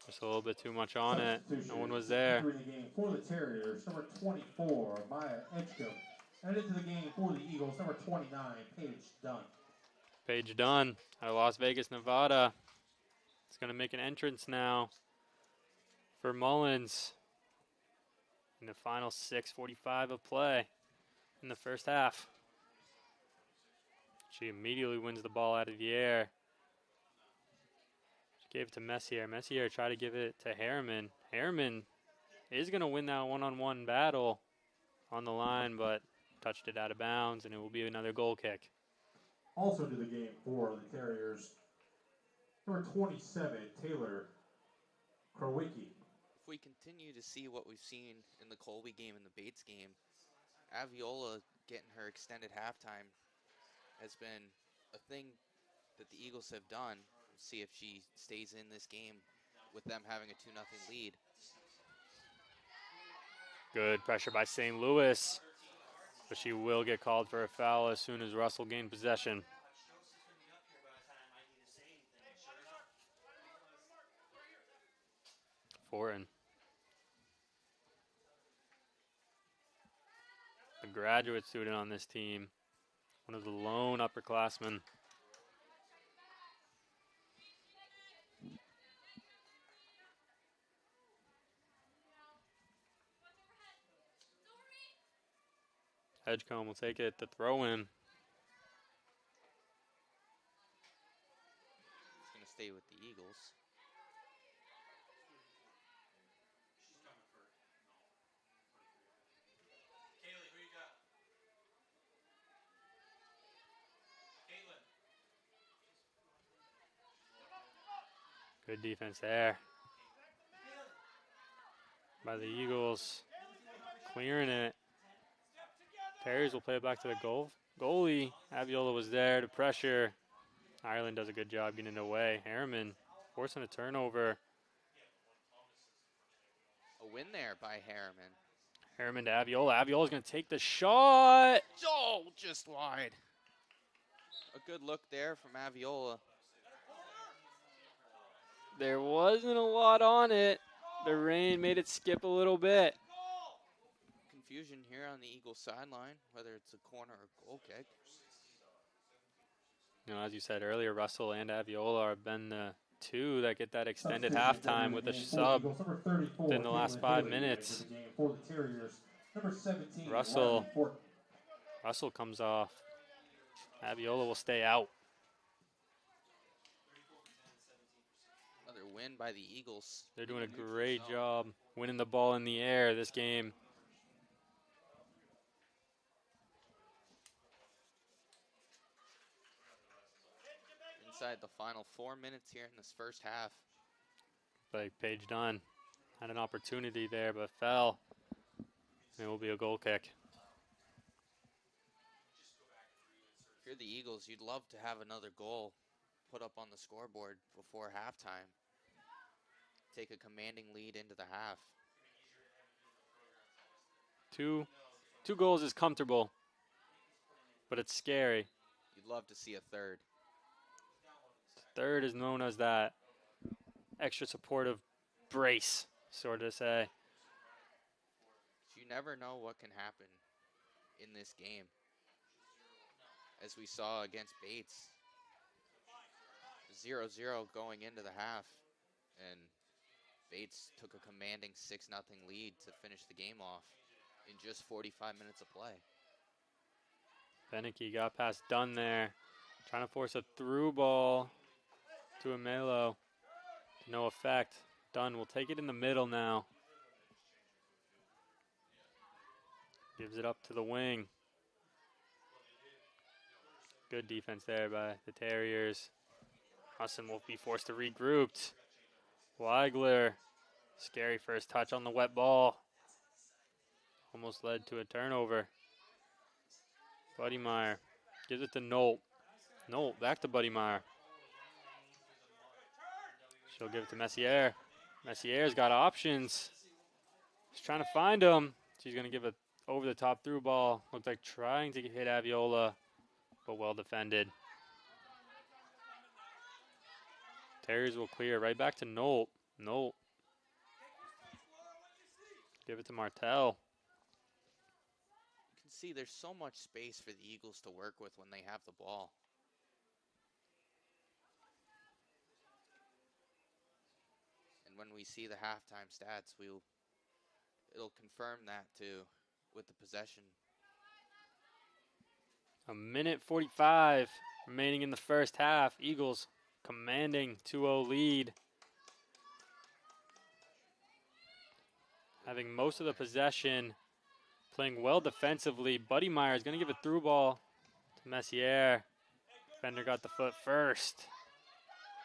Just a little bit too much on it. No one was there. Entering the game for the Terriers, number 24, Maya Edgecombe. And into the game for the Eagles, number 29, Paige Dunn. Paige Dunn out of Las Vegas, Nevada. It's going to make an entrance now for Mullins in the final 6:45 of play in the first half. She immediately wins the ball out of the air. She gave it to Messier. Messier tried to give it to Harriman. Harriman is going to win that one-on-one battle on the line, but touched it out of bounds, and it will be another goal kick. Also to the game for the Terriers, number 27, Taylor Krowicki. If we continue to see what we've seen in the Colby game and the Bates game, Aviola getting her extended halftime has been a thing that the Eagles have done. We'll see if she stays in this game with them having a 2-0 lead. Good pressure by St. Louis, but she will get called for a foul as soon as Russell gained possession. Foreign. A graduate student on this team, one of the lone upperclassmen. Edgecombe will take it to throw in. He's going to stay with the Eagles. Kaylee, who you got? Caitlin. Good defense there by the Eagles. Clearing it. Terriers will play it back to the goalie. Aviola was there to pressure. Ireland does a good job getting it away. Harriman forcing a turnover. A win there by Harriman. Harriman to Aviola. Aviola's going to take the shot. Oh, just wide. A good look there from Aviola. There wasn't a lot on it. The rain made it skip a little bit. Confusion here on the Eagles sideline, whether it's a corner or goal kick. You know, as you said earlier, Russell and Aviola have been the two that get that extended halftime with a sub within the last 5 minutes. Russell comes off. Aviola will stay out. Another win by the Eagles. They're doing a great job winning the ball in the air this game. Inside the final 4 minutes here in this first half. Like Paige Dunn had an opportunity there, but fell. It will be a goal kick. If you're the Eagles, you'd love to have another goal put up on the scoreboard before halftime. Take a commanding lead into the half. Two goals is comfortable, but it's scary. You'd love to see a third. Third is known as that extra supportive brace, sort of say. You never know what can happen in this game. As we saw against Bates, 0-0 going into the half, and Bates took a commanding 6-0 lead to finish the game off in just 45 minutes of play. Beneke got past Dunn there, trying to force a through ball to Amelo. No effect. Dunn will take it in the middle now. Gives it up to the wing. Good defense there by the Terriers. Husson will be forced to regroup. Weigler, scary first touch on the wet ball. Almost led to a turnover. Buddymeyer gives it to Nolt. Nolt back to Buddymeyer. She'll give it to Messier. Messier's got options. She's trying to find him. She's going to give it over the top through ball. Looked like trying to hit Aviola, but well defended. Terriers will clear right back to Nolt. Nolt. Give it to Martell. You can see there's so much space for the Eagles to work with when they have the ball. And when we see the halftime stats, it'll confirm that too with the possession. A minute 45 remaining in the first half. Eagles commanding 2-0 lead. Having most of the possession, playing well defensively. Buddymeyer is going to give a through ball to Messier. Defender got the foot first,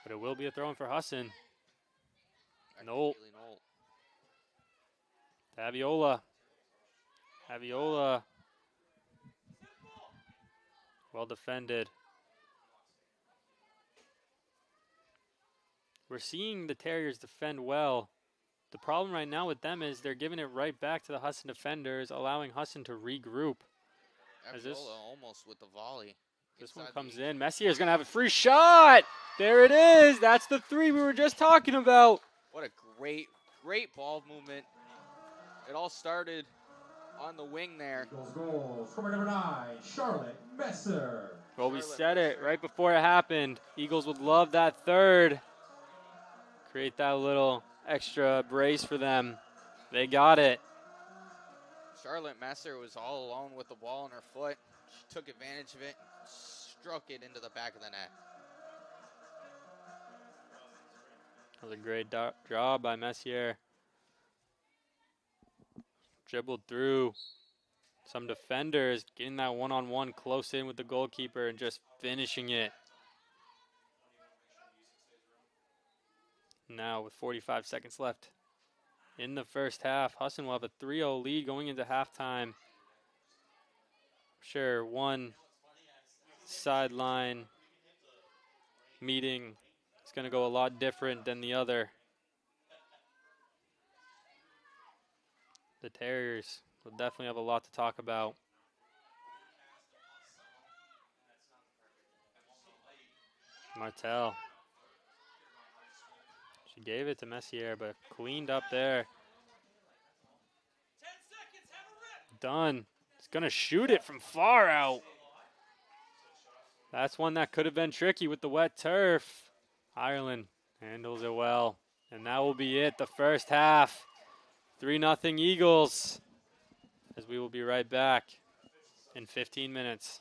but it will be a throw-in for Husson. Nolt. To Aviola. Aviola. Well defended. We're seeing the Terriers defend well, The problem right now with them is they're giving it right back to the Husson defenders, allowing Husson to regroup. As this- Aviola almost with the volley. This one inside comes the in. Messier's going to have a free shot. There it is. That's the three we were just talking about. What a great ball movement. It all started on the wing there. Eagles goal. Scorer number 9, Charlotte Messer. Well, we Charlotte said it Mercer. right before it happened. Eagles would love that third. Create that little extra brace for them. They got it. Charlotte Messer was all alone with the ball in her foot. She took advantage of it and struck it into the back of the net. That was a great job by Messier. Dribbled through some defenders, getting that one-on-one close in with the goalkeeper and just finishing it. Now with 45 seconds left in the first half, Husson will have a 3-0 lead going into halftime. Sure, one sideline meeting is going to go a lot different than the other. The Terriers will definitely have a lot to talk about. Martel. She gave it to Messier, but cleaned up there. Done. He's going to shoot it from far out. That's one that could have been tricky with the wet turf. Ireland handles it well. And that will be it, the first half. 3-0 Eagles. As we will be right back in 15 minutes.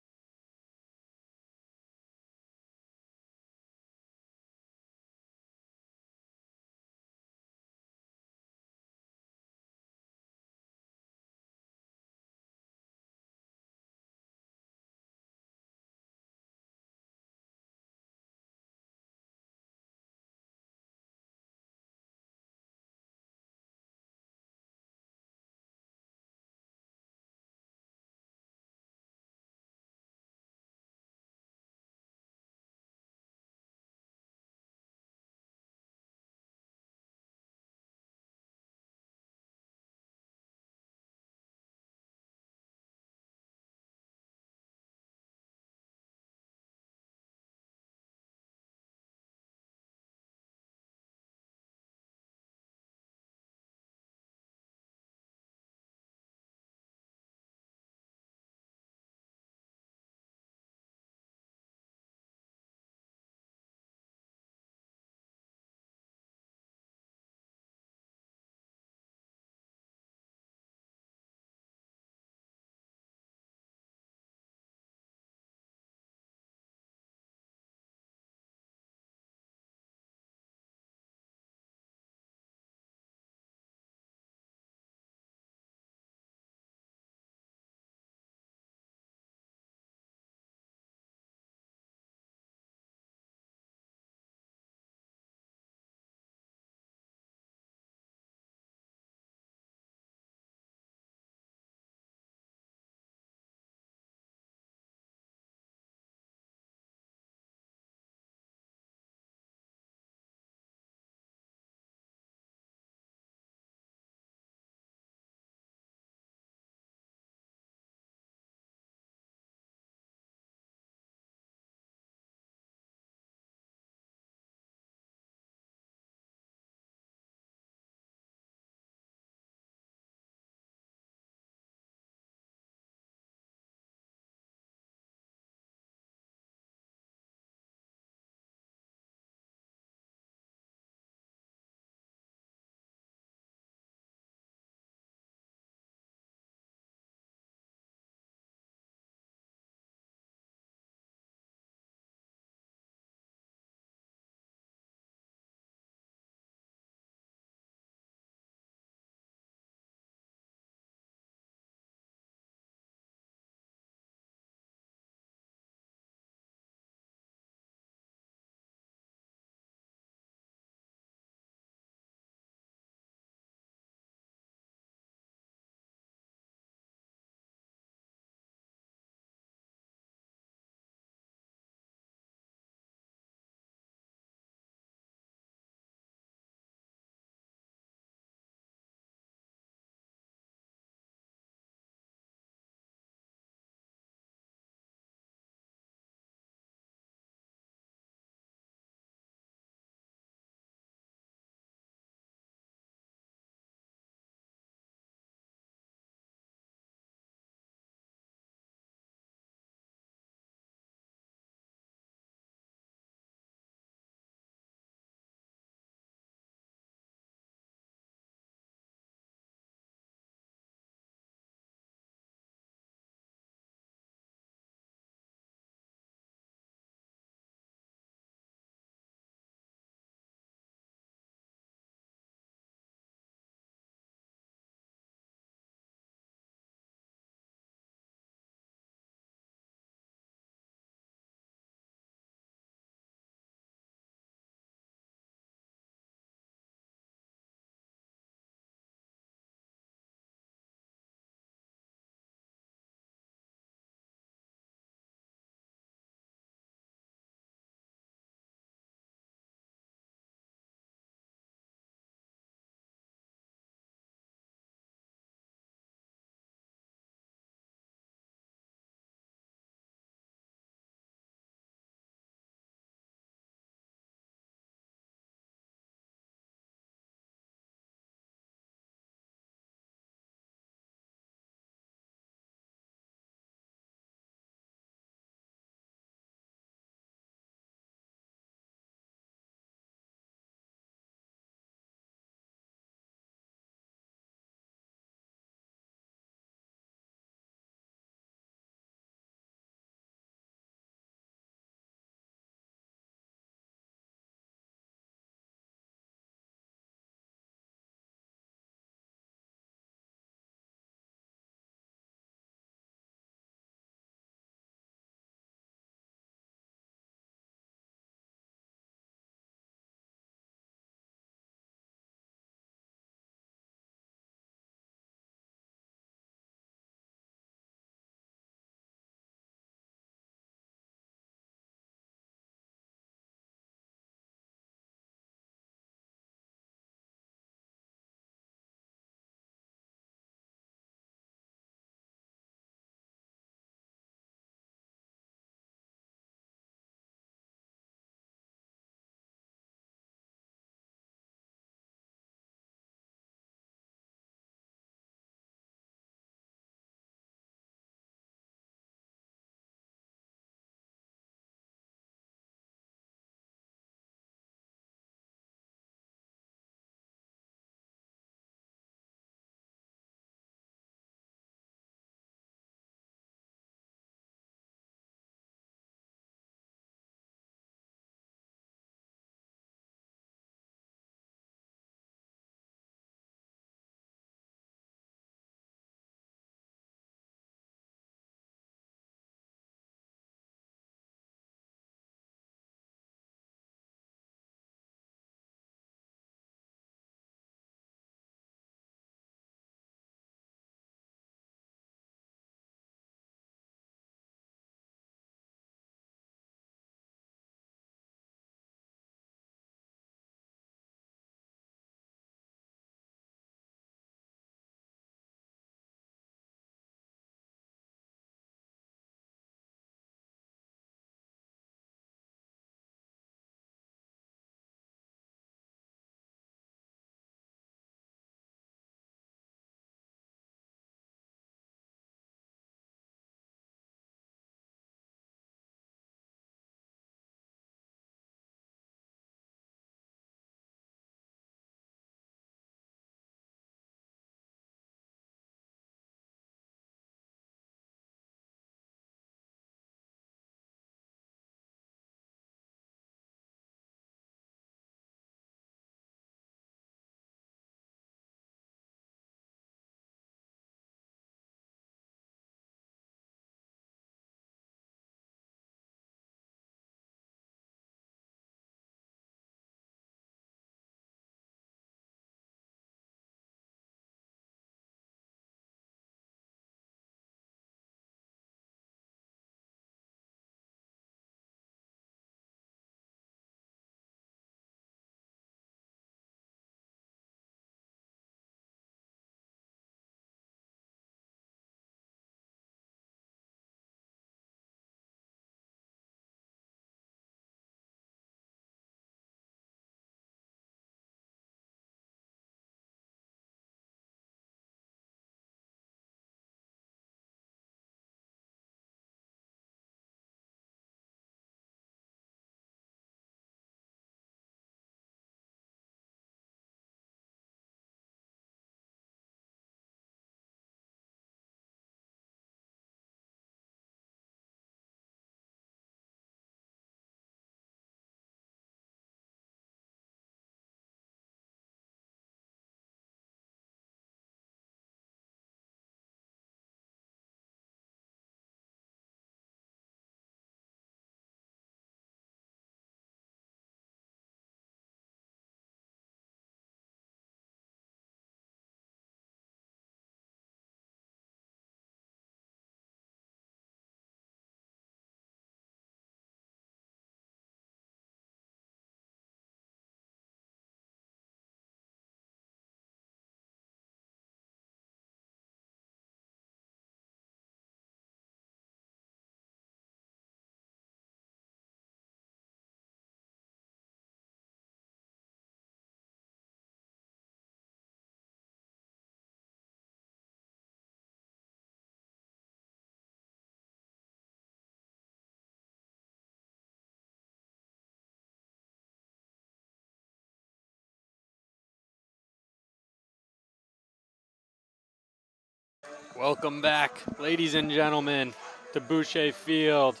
Welcome back, ladies and gentlemen, to Boucher Field,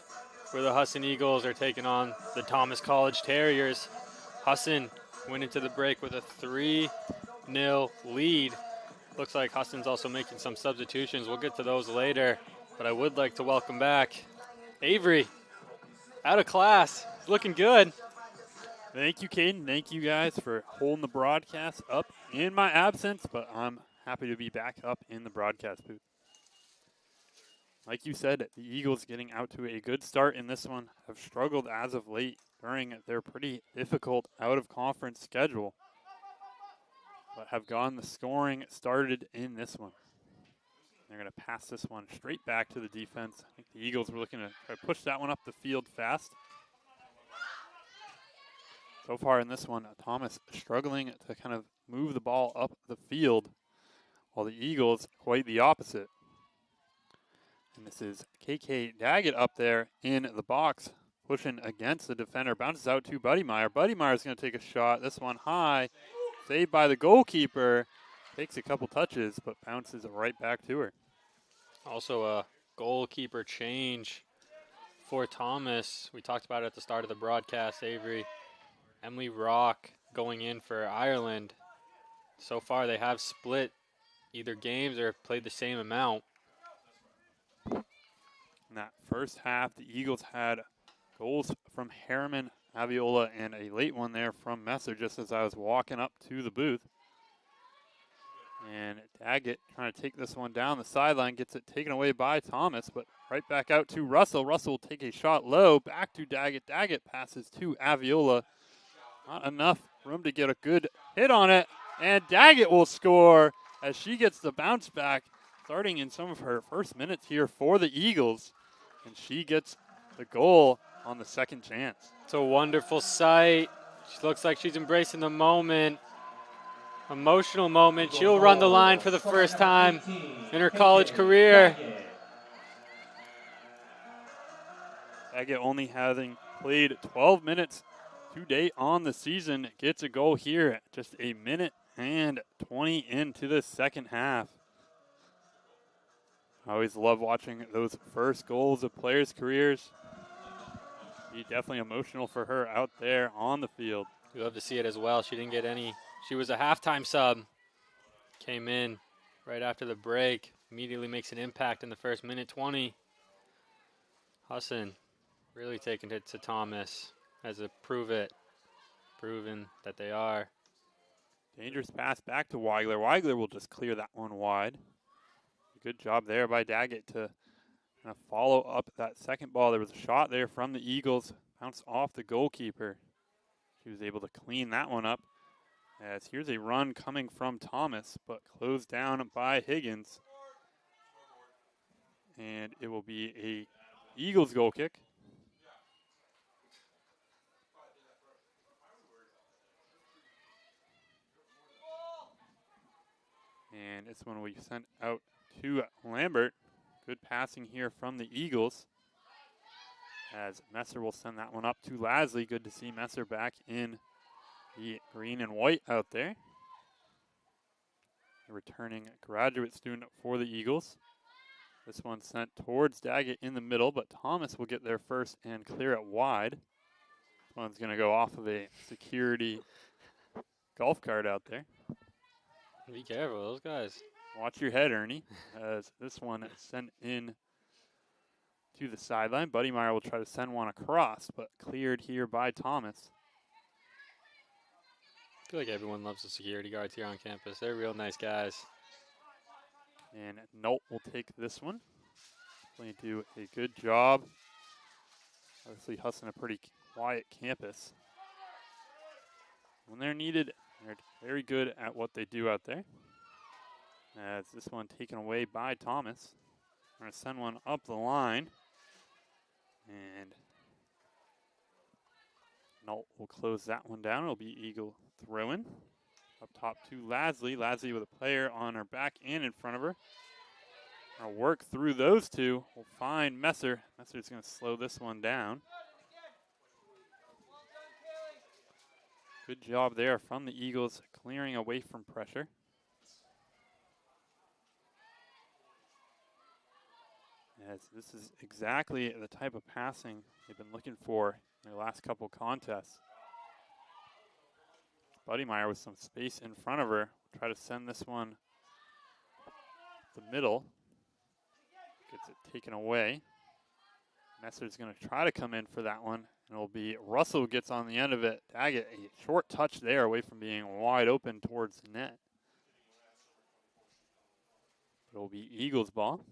where the Husson Eagles are taking on the Thomas College Terriers. Husson went into the break with a 3-0 lead. Looks like Husson's also making some substitutions. We'll get to those later, but I would like to welcome back Avery, out of class. He's looking good. Thank you, Caden. Thank you guys for holding the broadcast up in my absence, but I'm happy to be back up in the broadcast booth. Like you said, the Eagles getting out to a good start in this one have struggled as of late during their pretty difficult out-of-conference schedule, but have gotten the scoring started in this one. They're going to pass this one straight back to the defense. I think the Eagles were looking to try to push that one up the field fast. So far in this one, Thomas struggling to kind of move the ball up the field, while the Eagles quite the opposite. And this is KK Daggett up there in the box, pushing against the defender. Bounces out to Buddy Meyer. Buddy Meyer's going to take a shot. This one high, saved by the goalkeeper. Takes a couple touches, but bounces right back to her. Also a goalkeeper change for Thomas. We talked about it at the start of the broadcast, Avery. Emily Rock going in for Ireland. So far they have split either games or played the same amount. In that first half, the Eagles had goals from Harriman, Aviola, and a late one there from Messer just as I was walking up to the booth. And Daggett trying to take this one down the sideline, gets it taken away by Thomas, but right back out to Russell. Russell will take a shot low, back to Daggett. Daggett passes to Aviola. Not enough room to get a good hit on it, and Daggett will score as she gets the bounce back, starting in some of her first minutes here for the Eagles, and she gets the goal on the second chance. It's a wonderful sight. She looks like she's embracing the moment. Emotional moment. She'll run the line for the first time in her college career. Daggett, only having played 12 minutes to date on the season, gets a goal here just a minute and 20 into the second half. I always love watching those first goals of players' careers. Be definitely emotional for her out there on the field. We love to see it as well. She didn't get any. She was a halftime sub. Came in right after the break. Immediately makes an impact in the first minute 20. Husson really taking it to Thomas as a proven that they are. Dangerous pass back to Weigler. Weigler will just clear that one wide. Good job there by Daggett to kind of follow up that second ball. There was a shot there from the Eagles. Bounced off the goalkeeper. She was able to clean that one up. As here's a run coming from Thomas, but closed down by Higgins. And it will be a Eagles goal kick. And this one will be sent out to Lambert. Good passing here from the Eagles. As Messer will send that one up to Lasley. Good to see Messer back in the green and white out there. A returning graduate student for the Eagles. This one sent towards Daggett in the middle, but Thomas will get there first and clear it wide. This one's going to go off of a security golf cart out there. Be careful, those guys. Watch your head, Ernie, as this one is sent in to the sideline. Buddy Meyer will try to send one across, but cleared here by Thomas. I feel like everyone loves the security guards here on campus. They're real nice guys. And Nolt will take this one. They do a good job. Obviously, Husson, a pretty quiet campus. When they're needed, they're very good at what they do out there. As this one taken away by Thomas. We're going to send one up the line. And Nolt will close that one down. It'll be Eagle throw-in. Up top to Lasley. Lasley with a player on her back and in front of her. Gonna work through those two. We'll find Messer. Messer's going to slow this one down. Good job there from the Eagles, clearing away from pressure. as this is exactly the type of passing they've been looking for in their last couple contests. Buddymeyer with some space in front of her. Try to send this one the middle. Gets it taken away. Messer's going to try to come in for that one. And it'll be Russell who gets on the end of it. Daggett, a short touch there away from being wide open towards the net. It'll be Eagles ball.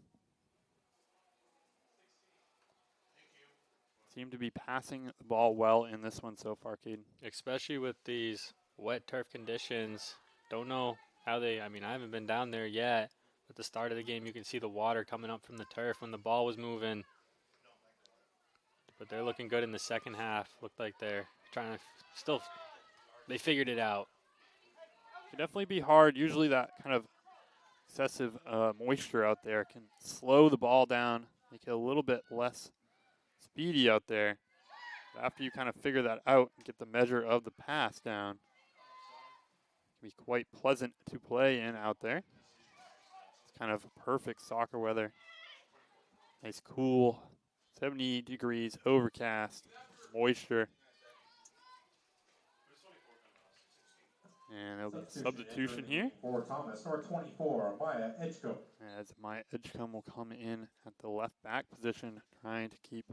Seem to be passing the ball well in this one so far, Caden. Especially with these wet turf conditions. Don't know how they, I haven't been down there yet. At the start of the game, you can see the water coming up from the turf when the ball was moving. But they're looking good in the second half. Looked like they're trying to still, they figured it out. Could definitely be hard. Usually that kind of excessive moisture out there can slow the ball down, make it a little bit less speedy out there. But after you kind of figure that out and get the measure of the pass down, it can be quite pleasant to play in out there. It's kind of perfect soccer weather. Nice cool 70 degrees, overcast, moisture. And there'll be a substitution here. For Thomas, number 24, Maya Edgecombe. As Maya Edgecombe will come in at the left back position, trying to keep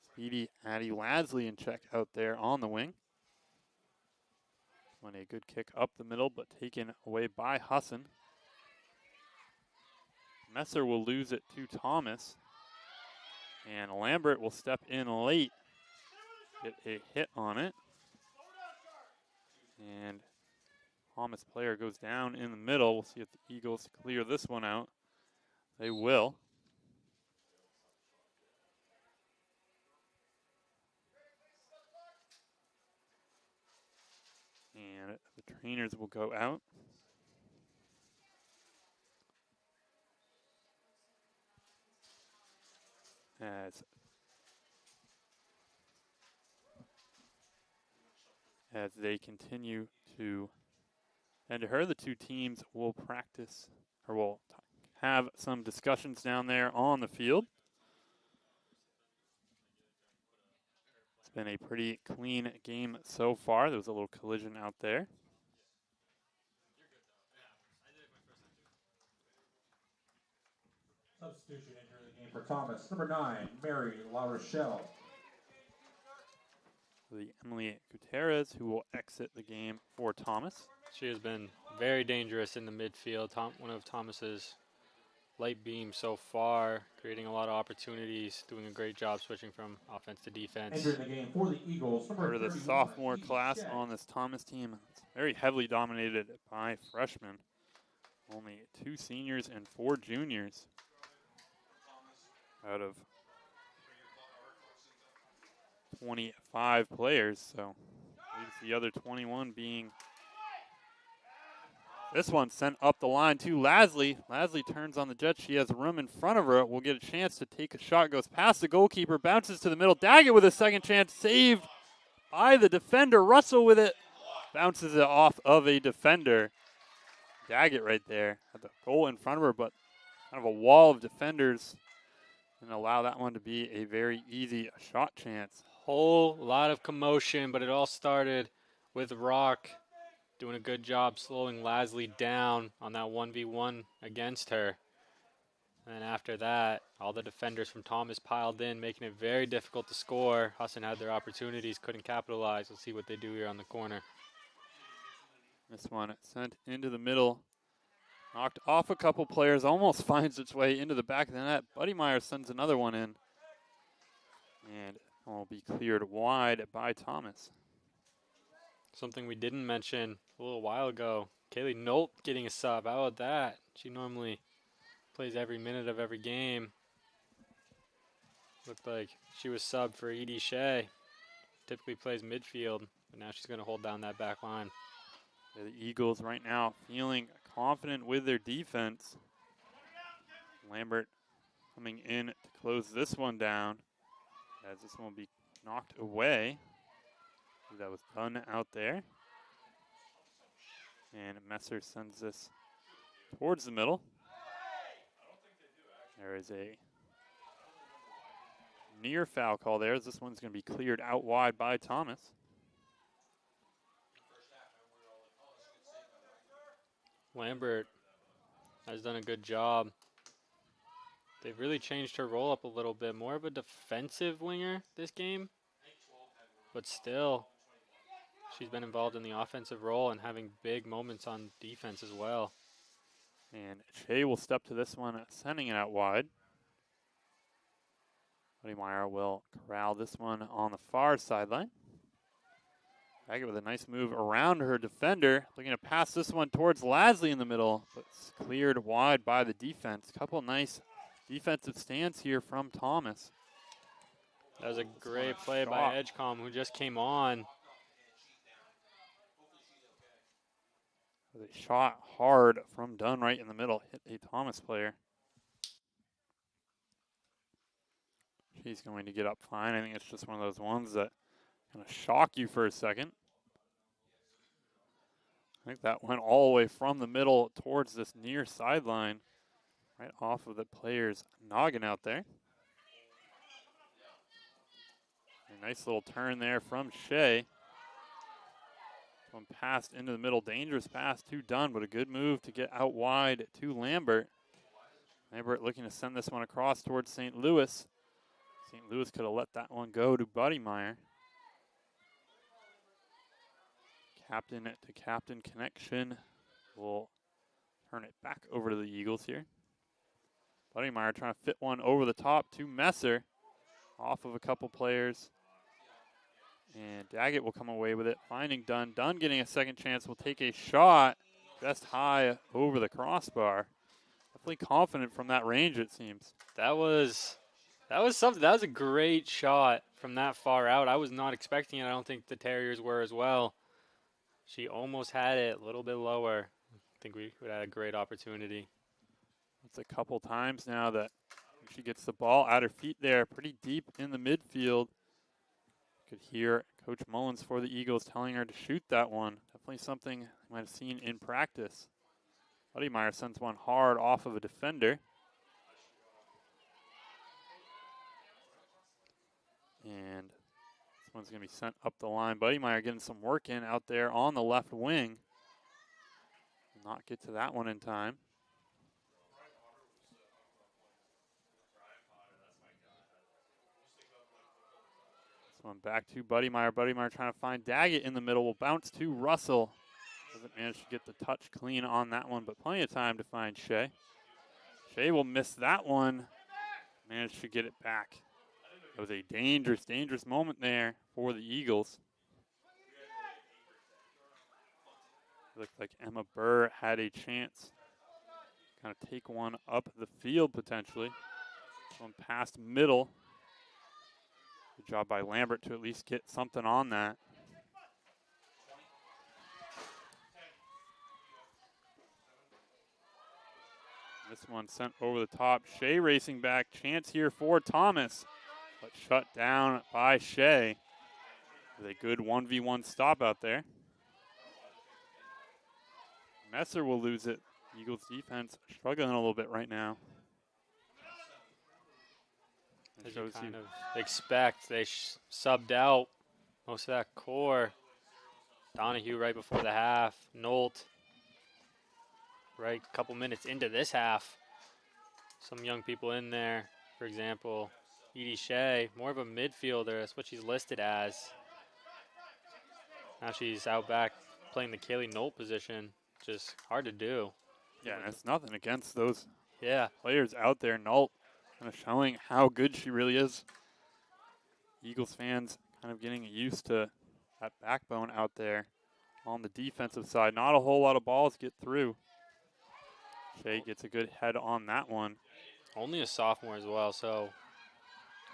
speedy Addie Lasley in check out there on the wing. When a good kick up the middle, but taken away by Husson. Messer will lose it to Thomas. And Lambert will step in late, get a hit on it. And Thomas player goes down in the middle. We'll see if the Eagles clear this one out. They will. And the trainers will go out. As they continue to tend to her, the two teams will practice, or will have some discussions down there on the field. It's been a pretty clean game so far. There was a little collision out there. Substitution entering the game for Thomas, number 9, Mary La Rochelle. The Emily Gutierrez, who will exit the game for Thomas. She has been very dangerous in the midfield. One of Thomas's light beams so far, creating a lot of opportunities, doing a great job switching from offense to defense. Entering the game for the Eagles, Part of the sophomore class on this Thomas team. It's very heavily dominated by freshmen. Only 2 seniors and 4 juniors out of 25 players, so leaves the other 21 being this one sent up the line to Lasley. Lasley turns on the jet. She has room in front of her. Will get a chance to take a shot. Goes past the goalkeeper. Bounces to the middle. Daggett with a second chance. Saved by the defender. Russell with it. Bounces it off of a defender. Daggett right there. Had the goal in front of her, but kind of a wall of defenders. And allow that one to be a very easy shot chance. Whole lot of commotion, but it all started with Rock doing a good job slowing Lasley down on that 1v1 against her. And then after that, all the defenders from Thomas piled in, making it very difficult to score. Husson had their opportunities, couldn't capitalize. We'll see what they do here on the corner. This one sent into the middle. Knocked off a couple players, almost finds its way into the back of the net. Buddymeyer sends another one in. And will be cleared wide by Thomas. Something we didn't mention a little while ago, Kaylee Nolt getting a sub. How about that? She normally plays every minute of every game. Looked like she was subbed for Edie Shea. Typically plays midfield, but now she's going to hold down that back line. Yeah, the Eagles right now feeling confident with their defense. Lambert coming in to close this one down, as this one will be knocked away. That was done out there. And Messer sends this towards the middle. There is a near foul call there. This one's going to be cleared out wide by Thomas. Lambert has done a good job. They've really changed her role up a little bit. More of a defensive winger this game. But still, she's been involved in the offensive role and having big moments on defense as well. And Shea will step to this one, sending it out wide. Buddymeyer will corral this one on the far sideline. Daggett with a nice move around her defender. Looking to pass this one towards Lasley in the middle, but it's cleared wide by the defense. Couple nice defensive stands here from Thomas. That was a great play by Edgecombe, who just came on. They shot hard from Dunn right in the middle, hit a Thomas player. She's going to get up fine. I think it's just one of those ones that kind of shock you for a second. I think that went all the way from the middle towards this near sideline, right off of the player's noggin out there. A nice little turn there from Shea. One passed into the middle, dangerous pass to Dunn, but a good move to get out wide to Lambert. Lambert looking to send this one across towards St. Louis. St. Louis could have let that one go to Buddymeyer. Captain to captain connection. We'll turn it back over to the Eagles here. Buddymeyer trying to fit one over the top to Messer. Off of a couple players. And Daggett will come away with it, finding Dunn. Dunn getting a second chance, will take a shot just high over the crossbar. Definitely confident from that range, it seems. That was something. That was a great shot from that far out. I was not expecting it. I don't think the Terriers were as well. She almost had it a little bit lower. I think we would have had a great opportunity. It's a couple times now that she gets the ball at her feet there, pretty deep in the midfield. Could hear Coach Mullins for the Eagles telling her to shoot that one. Definitely something you might have seen in practice. Buddymeyer sends one hard off of a defender. And this one's going to be sent up the line. Buddymeyer getting some work in out there on the left wing. Will not get to that one in time. This one back to Buddymeyer. Buddymeyer trying to find Daggett in the middle. Will bounce to Russell. Doesn't manage to get the touch clean on that one, but plenty of time to find Shea. Shea will miss that one. Managed to get it back. It was a dangerous, dangerous moment there for the Eagles. Looked like Emma Burr had a chance to kind of take one up the field potentially. One past middle. Good job by Lambert to at least get something on that. This one sent over the top. Shea racing back. Chance here for Thomas. But shut down by Shea. With a good 1v1 stop out there. Messer will lose it. Eagles defense struggling a little bit right now. As you kind of expect, they subbed out most of that core. Donahue right before the half. Nolt right a couple minutes into this half. Some young people in there. For example, Edie Shea, more of a midfielder. That's what she's listed as. Now she's out back playing the Kaylee Nolt position. Just hard to do. Yeah, and it's nothing against those Yeah. players out there. Nolt kind of showing how good she really is. Eagles fans kind of getting used to that backbone out there on the defensive side. Not a whole lot of balls get through. Shea gets a good head on that one. Only a sophomore as well, so,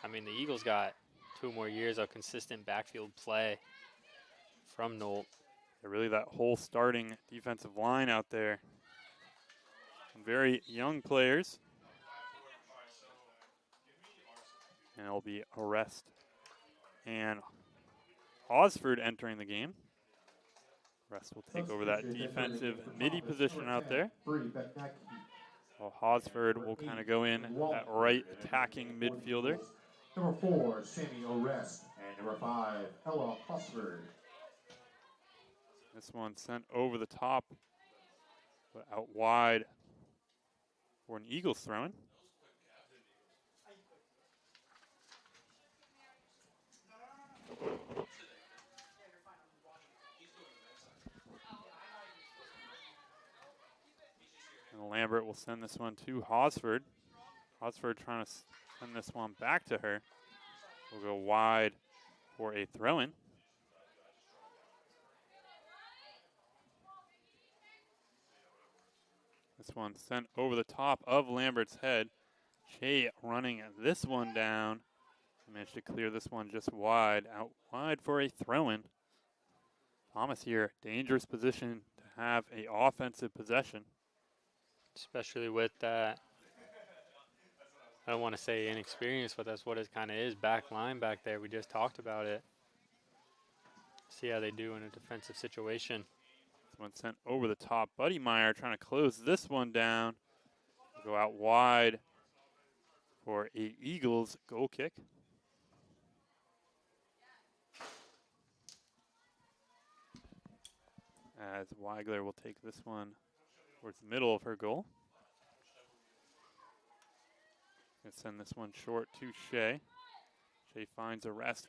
I mean, the Eagles got 2 more years of consistent backfield play from Nolt. Yeah, really that whole starting defensive line out there. Some very young players. And it'll be Arrest and Hosford entering the game. Arrest will take over that defensive midi position out there. Well, Hosford will kind of go in at right attacking midfielder. Number 4, Sammy Orest. And number 5, Ella Hosford. This one sent over the top, but out wide for an Eagles throw-in. And Lambert will send this one to Hosford. Hosford trying to send this one back to her. Will go wide for a throw-in. This one sent over the top of Lambert's head. Shea running this one down. Managed to clear this one just wide, out wide for a throw-in. Thomas here, dangerous position to have a offensive possession. Especially with that, I don't want to say inexperienced, but that's what it kind of is, back line back there. We just talked about it. See how they do in a defensive situation. This one sent over the top. Buddy Meyer trying to close this one down. Go out wide for a Eagles goal kick. As Weigler will take this one towards the middle of her goal. And send this one short to Shea. Shea finds a rest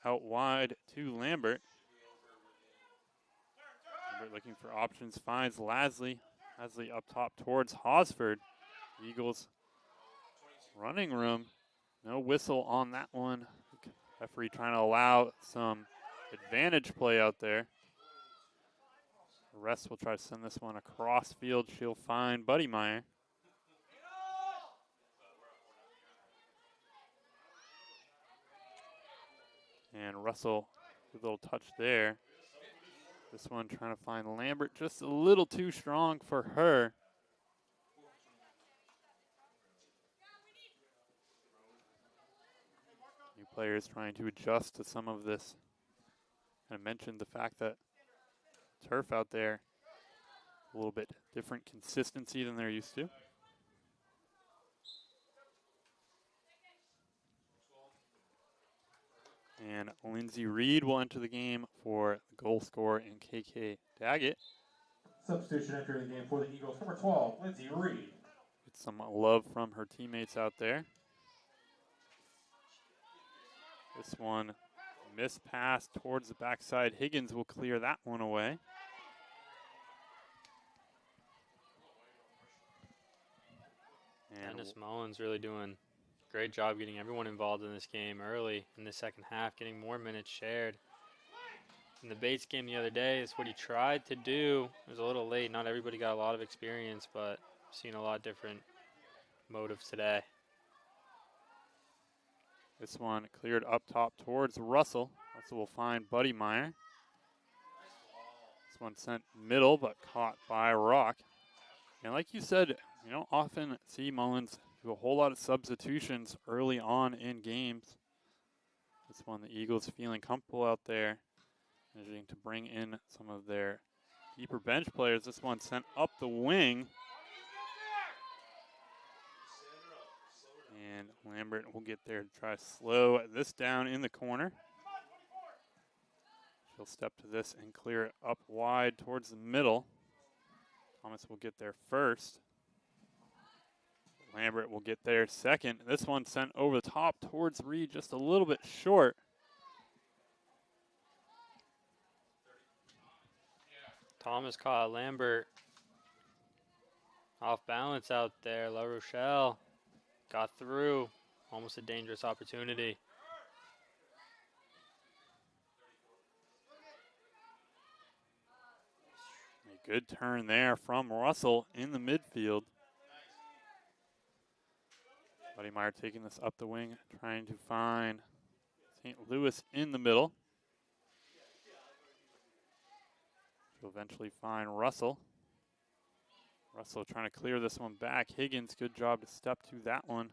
out wide to Lambert. Lambert looking for options, finds Lasley. Lasley up top towards Hosford. Eagles running room. No whistle on that one. Referee trying to allow some advantage play out there. Rest will try to send this one across field. She'll find Buddy Meyer. And Russell, a little touch there. This one trying to find Lambert, just a little too strong for her. New players trying to adjust to some of this. I mentioned the fact that turf out there, a little bit different consistency than they're used to. And Lindsey Reed will enter the game for the goal scorer in KK Daggett. Substitution entering the game for the Eagles, number 12, Lindsey Reed. Get some love from her teammates out there. This one, missed pass towards the backside. Higgins will clear that one away. And Dennis Mullins really doing a great job getting everyone involved in this game early in the second half, getting more minutes shared. In the Bates game the other day, it's what he tried to do. It was a little late. Not everybody got a lot of experience, but seen a lot different motives today. this one cleared up top towards Russell. Russell will find Buddy Meyer. This one sent middle, but caught by Rock. And like you said, you don't often see Mullins do a whole lot of substitutions early on in games. This one, the Eagles feeling comfortable out there, managing to bring in some of their deeper bench players. This one sent up the wing. And Lambert will get there to try to slow this down in the corner. She'll step to this and clear it up wide towards the middle. Thomas will get there first. Lambert will get there second. This one sent over the top towards Reed, just a little bit short. Thomas caught Lambert off balance out there. La Rochelle got through. Almost a dangerous opportunity. A good turn there from Russell in the midfield. Buddy Meyer taking this up the wing, trying to find St. Louis in the middle. She'll eventually find Russell. Russell trying to clear this one back. Higgins, good job to step to that one.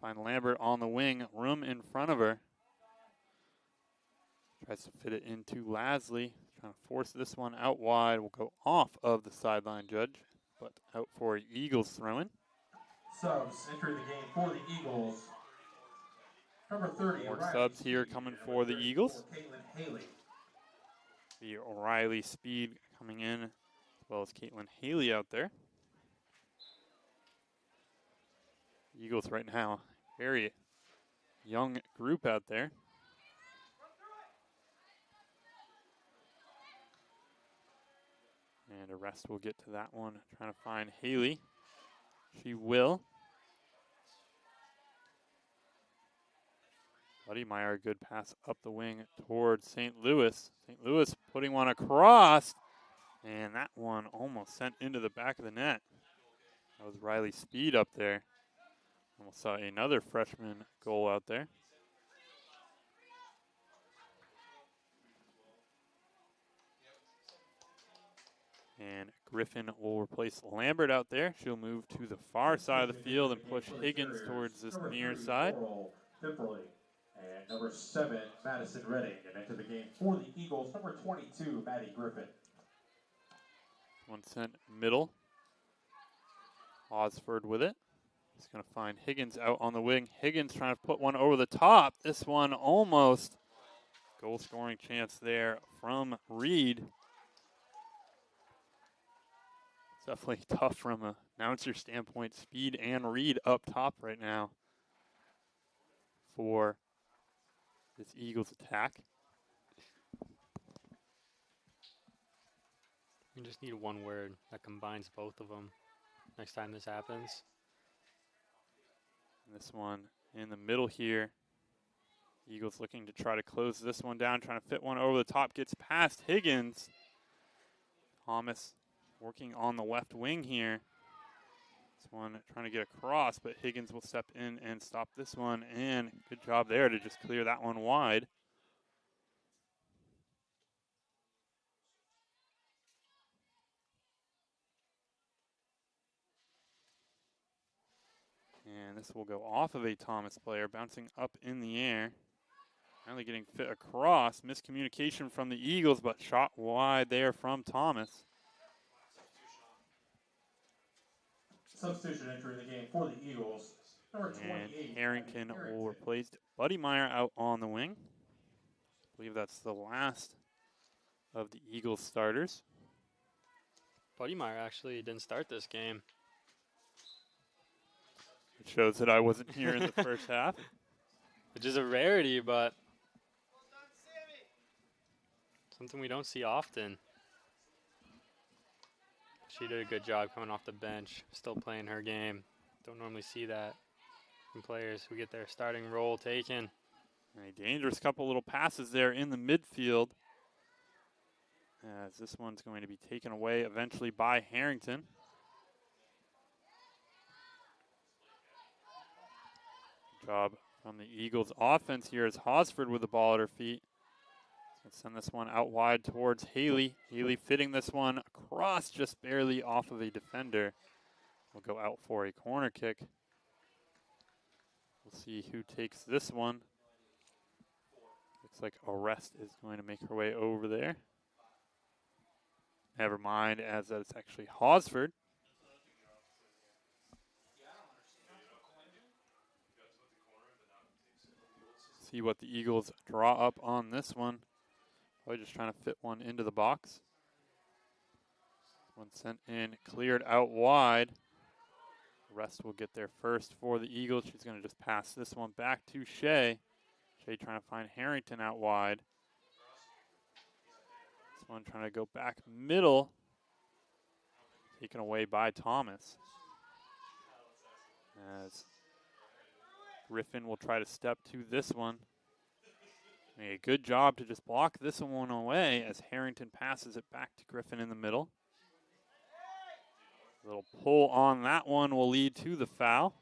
Find Lambert on the wing, room in front of her. Tries to fit it into Lasley. Trying to force this one out wide. Will go off of the sideline judge, but out for Eagles throw-in. Subs entering the game for the Eagles. Number 30, More O'Reilly subs here Speed, coming and for the number Eagles. 34, Caitlin Haley. The O'Reilly Speed coming in, as well as Caitlin Haley out there. Eagles right now, very young group out there. And Arrest will get to that one, trying to find Haley. She will. Buddy Meyer, a good pass up the wing towards St. Louis. St. Louis putting one across, and that one almost sent into the back of the net. That was Riley Speed up there. Almost saw another freshman goal out there. And Griffin will replace Lambert out there. She'll move to the far side of the field and push Higgins towards this near side. And number 7, Madison Redding. And into the game for the Eagles, number 22, Maddie Griffin. One sent middle. Osford with it. He's going to find Higgins out on the wing. Higgins trying to put one over the top. This one almost. Goal scoring chance there from Reed. It's definitely tough from an announcer standpoint. Speed and Reed up top right now for this Eagles attack. You just need one word that combines both of them next time this happens. And this one in the middle here. Eagles looking to try to close this one down, trying to fit one over the top, gets past Higgins. Thomas working on the left wing here. This one trying to get across, but Higgins will step in and stop this one, and good job there to just clear that one wide. And this will go off of a Thomas player, bouncing up in the air. Finally getting fit across. Miscommunication from the Eagles, but shot wide there from Thomas. Substitution entering the game for the Eagles, number 28. And Harrington will replace Buddy Meyer out on the wing. I believe that's the last of the Eagles starters. Buddy Meyer actually didn't start this game. It shows that I wasn't here in the first half. Which is a rarity, but something we don't see often. She did a good job coming off the bench, still playing her game. Don't normally see that from players who get their starting role taken. A dangerous couple little passes there in the midfield, as this one's going to be taken away eventually by Harrington. Good job from the Eagles offense here as Hosford with the ball at her feet. Let's send this one out wide towards Haley. Haley fitting this one across just barely off of a defender. We'll go out for a corner kick. We'll see who takes this one. Looks like Arrest is going to make her way over there. Never mind, as it's actually Hosford. See what the Eagles draw up on this one. Probably just trying to fit one into the box. One sent in, cleared out wide. Rest will get there first for the Eagles. She's going to just pass this one back to Shea. Shea trying to find Harrington out wide. This one trying to go back middle. Taken away by Thomas. As Griffin will try to step to this one. Made a good job to just block this one away as Harrington passes it back to Griffin in the middle. A little pull on that one will lead to the foul.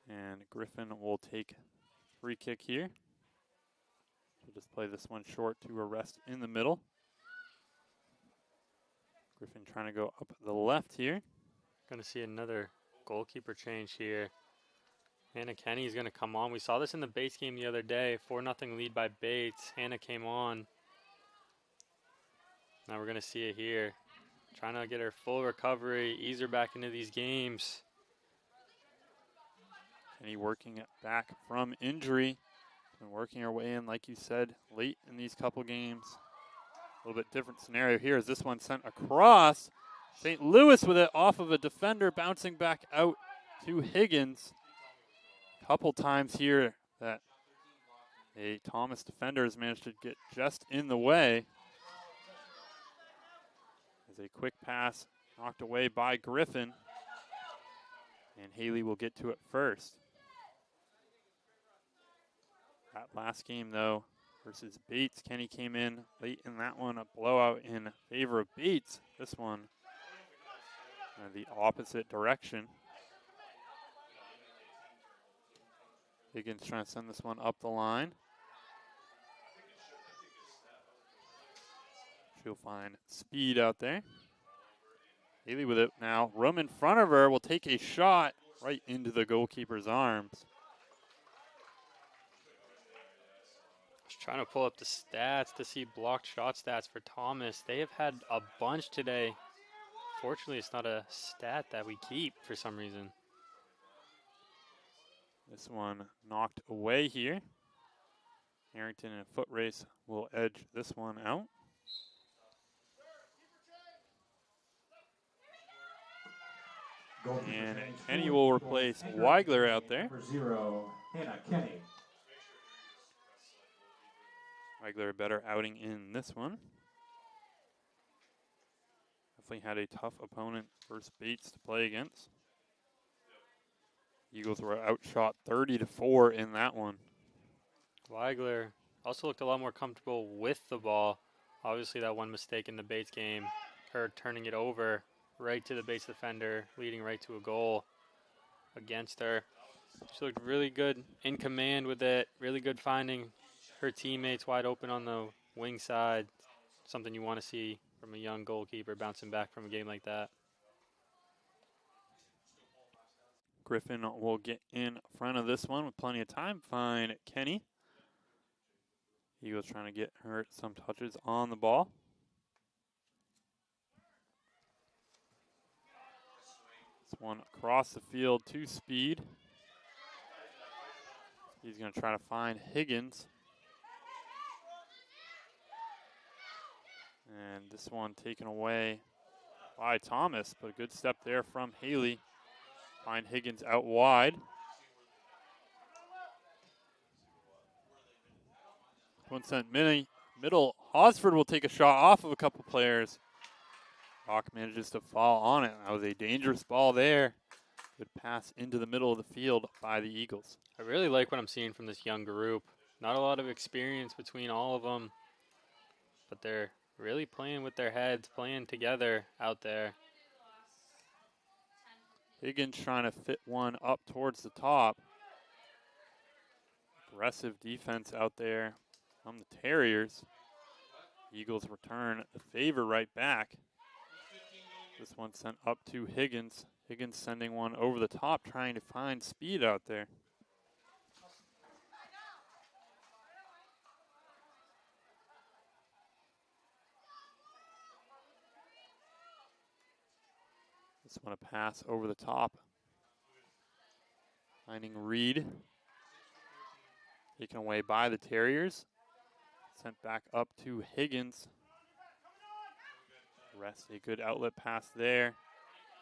And Griffin will take free kick here. She'll just play this one short to Arrest in the middle. Griffin trying to go up the left here. Going to see another goalkeeper change here. Hannah Kenny is going to come on. We saw this in the Bates game the other day. 4-0 lead by Bates. Hannah came on. Now we're going to see it here. trying to get her full recovery, ease her back into these games. Kenny working it back from injury and working her way in, like you said, late in these couple games. A little bit different scenario here as this one sent across. St. Louis with it off of a defender, bouncing back out to Higgins. Couple times here that a Thomas defender has managed to get just in the way. As a quick pass knocked away by Griffin. And Haley will get to it first. That last game, though, versus Bates, Kenny came in late in that one, a blowout in favor of Bates. This one, the opposite direction. Higgins trying to send this one up the line. She'll find speed out there. Haley with it now. Room in front of her will take a shot right into the goalkeeper's arms. Just trying to pull up the stats to see blocked shot stats for Thomas. They have had a bunch today. Fortunately, it's not a stat that we keep for some reason. This one knocked away here. Harrington in a foot race will edge this one out. And Kenny will replace Weigler out there. Number 0, Hannah Kenny. Weigler a better outing in this one. Definitely had a tough opponent versus Bates to play against. Eagles were outshot 30-4 in that one. Weigler also looked a lot more comfortable with the ball. Obviously, that one mistake in the Bates game, her turning it over right to the Bates defender, leading right to a goal against her. She looked really good in command with it, really good finding her teammates wide open on the wing side. Something you want to see from a young goalkeeper bouncing back from a game like that. Griffin will get in front of this one with plenty of time. Find Kenny. Eagles trying to get her some touches on the ball. This one across the field to Speed. He's going to try to find Higgins. And this one taken away by Thomas, but a good step there from Haley. Find Higgins out wide. One sent middle. Hosford will take a shot off of a couple players. Rock manages to fall on it. That was a dangerous ball there. Good pass into the middle of the field by the Eagles. I really like what I'm seeing from this young group. Not a lot of experience between all of them, but they're really playing with their heads, playing together out there. Higgins trying to fit one up towards the top. Aggressive defense out there from the Terriers. Eagles return the favor right back. This one sent up to Higgins. Higgins sending one over the top, trying to find speed out there. This one a pass over the top. Finding Reed. Taken away by the Terriers. Sent back up to Higgins. Rest a good outlet pass there.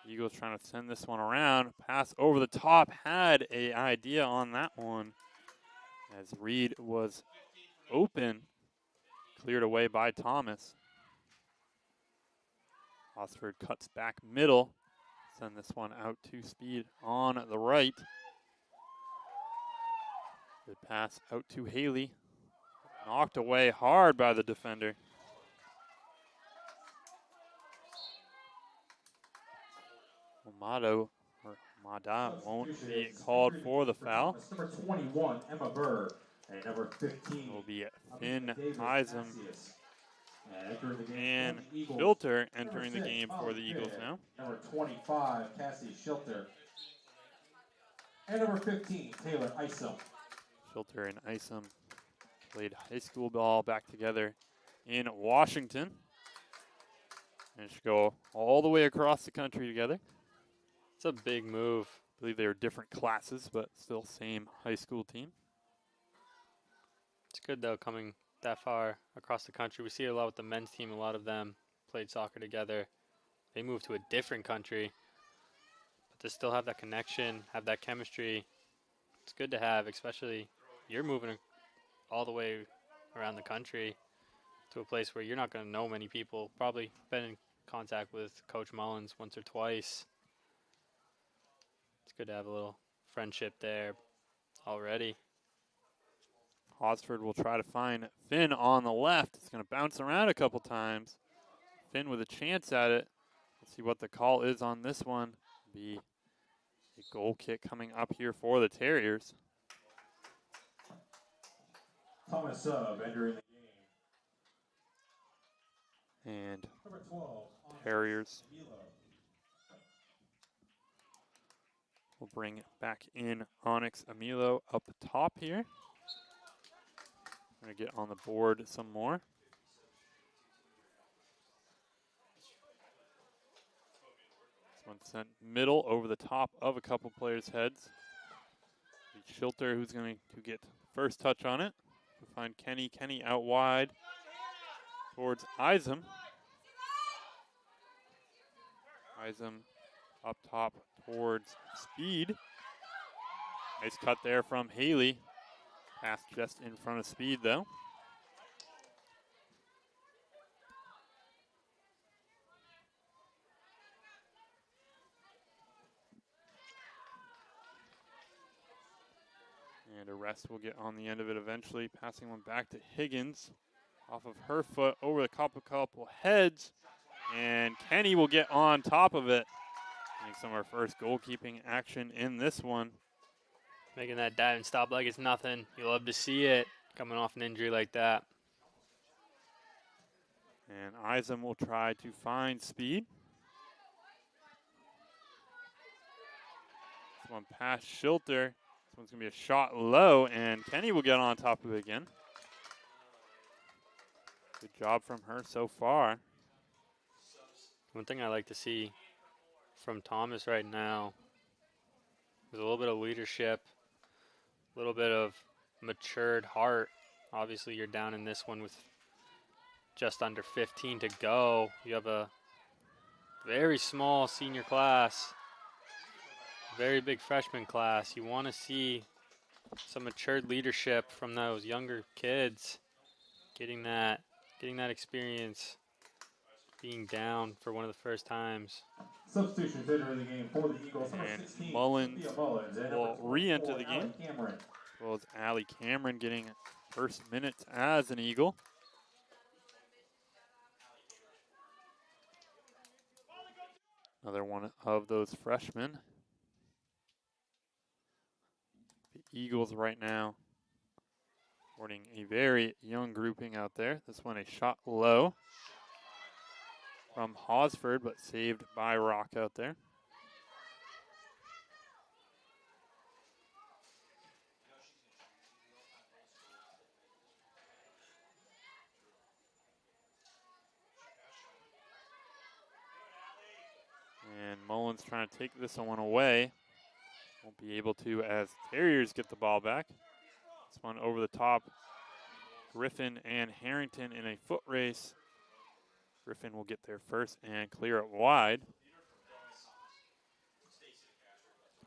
Eagles trying to send this one around. Pass over the top. Had an idea on that one. As Reed was open. Cleared away by Thomas. Osford cuts back middle. Send this one out to Speed on the right. Good pass out to Haley. Knocked away hard by the defender. Mada won't be called for the foul. Number 21, Emma Burr, and number 15 It will be Finn Heisem and Eagles. Filter entering the game for the Eagles now. Number 25, Cassie Schilter. And number 15, Taylor Isom. Filter and Isom played high school ball back together in Washington. And it should go all the way across the country together. It's a big move. I believe they are different classes, but still same high school team. It's good, though, coming that far across the country. We see it a lot with the men's team. A lot of them played soccer together. They moved to a different country, but to still have that connection, have that chemistry, it's good to have, especially you're moving all the way around the country to a place where you're not going to know many people. Probably been in contact with Coach Mullins once or twice. It's good to have a little friendship there already. Hosford will try to find Finn on the left. It's going to bounce around a couple times. Finn with a chance at it. Let's see what the call is on this one. Be a goal kick coming up here for the Terriers. Thomas Sub entering the game. And Number 12, Terriers Milo. will bring back in Onyx Amilo up top here. Going to get on the board some more. This one sent middle over the top of a couple players' heads. Schilter, who's going to get first touch on it. We'll find Kenny. Kenny out wide towards Isom. Isom up top towards Speed. Nice cut there from Haley. Pass just in front of Speed, though. And a rest will get on the end of it eventually. Passing one back to Higgins. Off of her foot, over the couple heads. And Kenny will get on top of it. Getting some of our first goalkeeping action in this one. Making that dive and stop like it's nothing. You love to see it coming off an injury like that. And Isom will try to find Speed. This one past Schilter. This one's going to be a shot low, and Kenny will get on top of it again. Good job from her so far. One thing I like to see from Thomas right now is a little bit of leadership, a little bit of matured heart. Obviously, you're down in this one with just under 15 to go. You have a very small senior class, very big freshman class. You want to see some matured leadership from those younger kids, getting that experience, being down for one of the first times. Substitutions entering the game for the Eagles. Number And 16, Mullins Sophia Mullins, and will number re-enter the 24, game. Allie Cameron. As well as Allie Cameron getting first minutes as an Eagle. Another one of those freshmen. The Eagles right now sporting a very young grouping out there. This one a shot low from Hosford, but saved by Rock out there. And Mullins trying to take this one away. Won't be able to as Terriers get the ball back. This one over the top. Griffin and Harrington in a foot race. Griffin will get there first and clear it wide.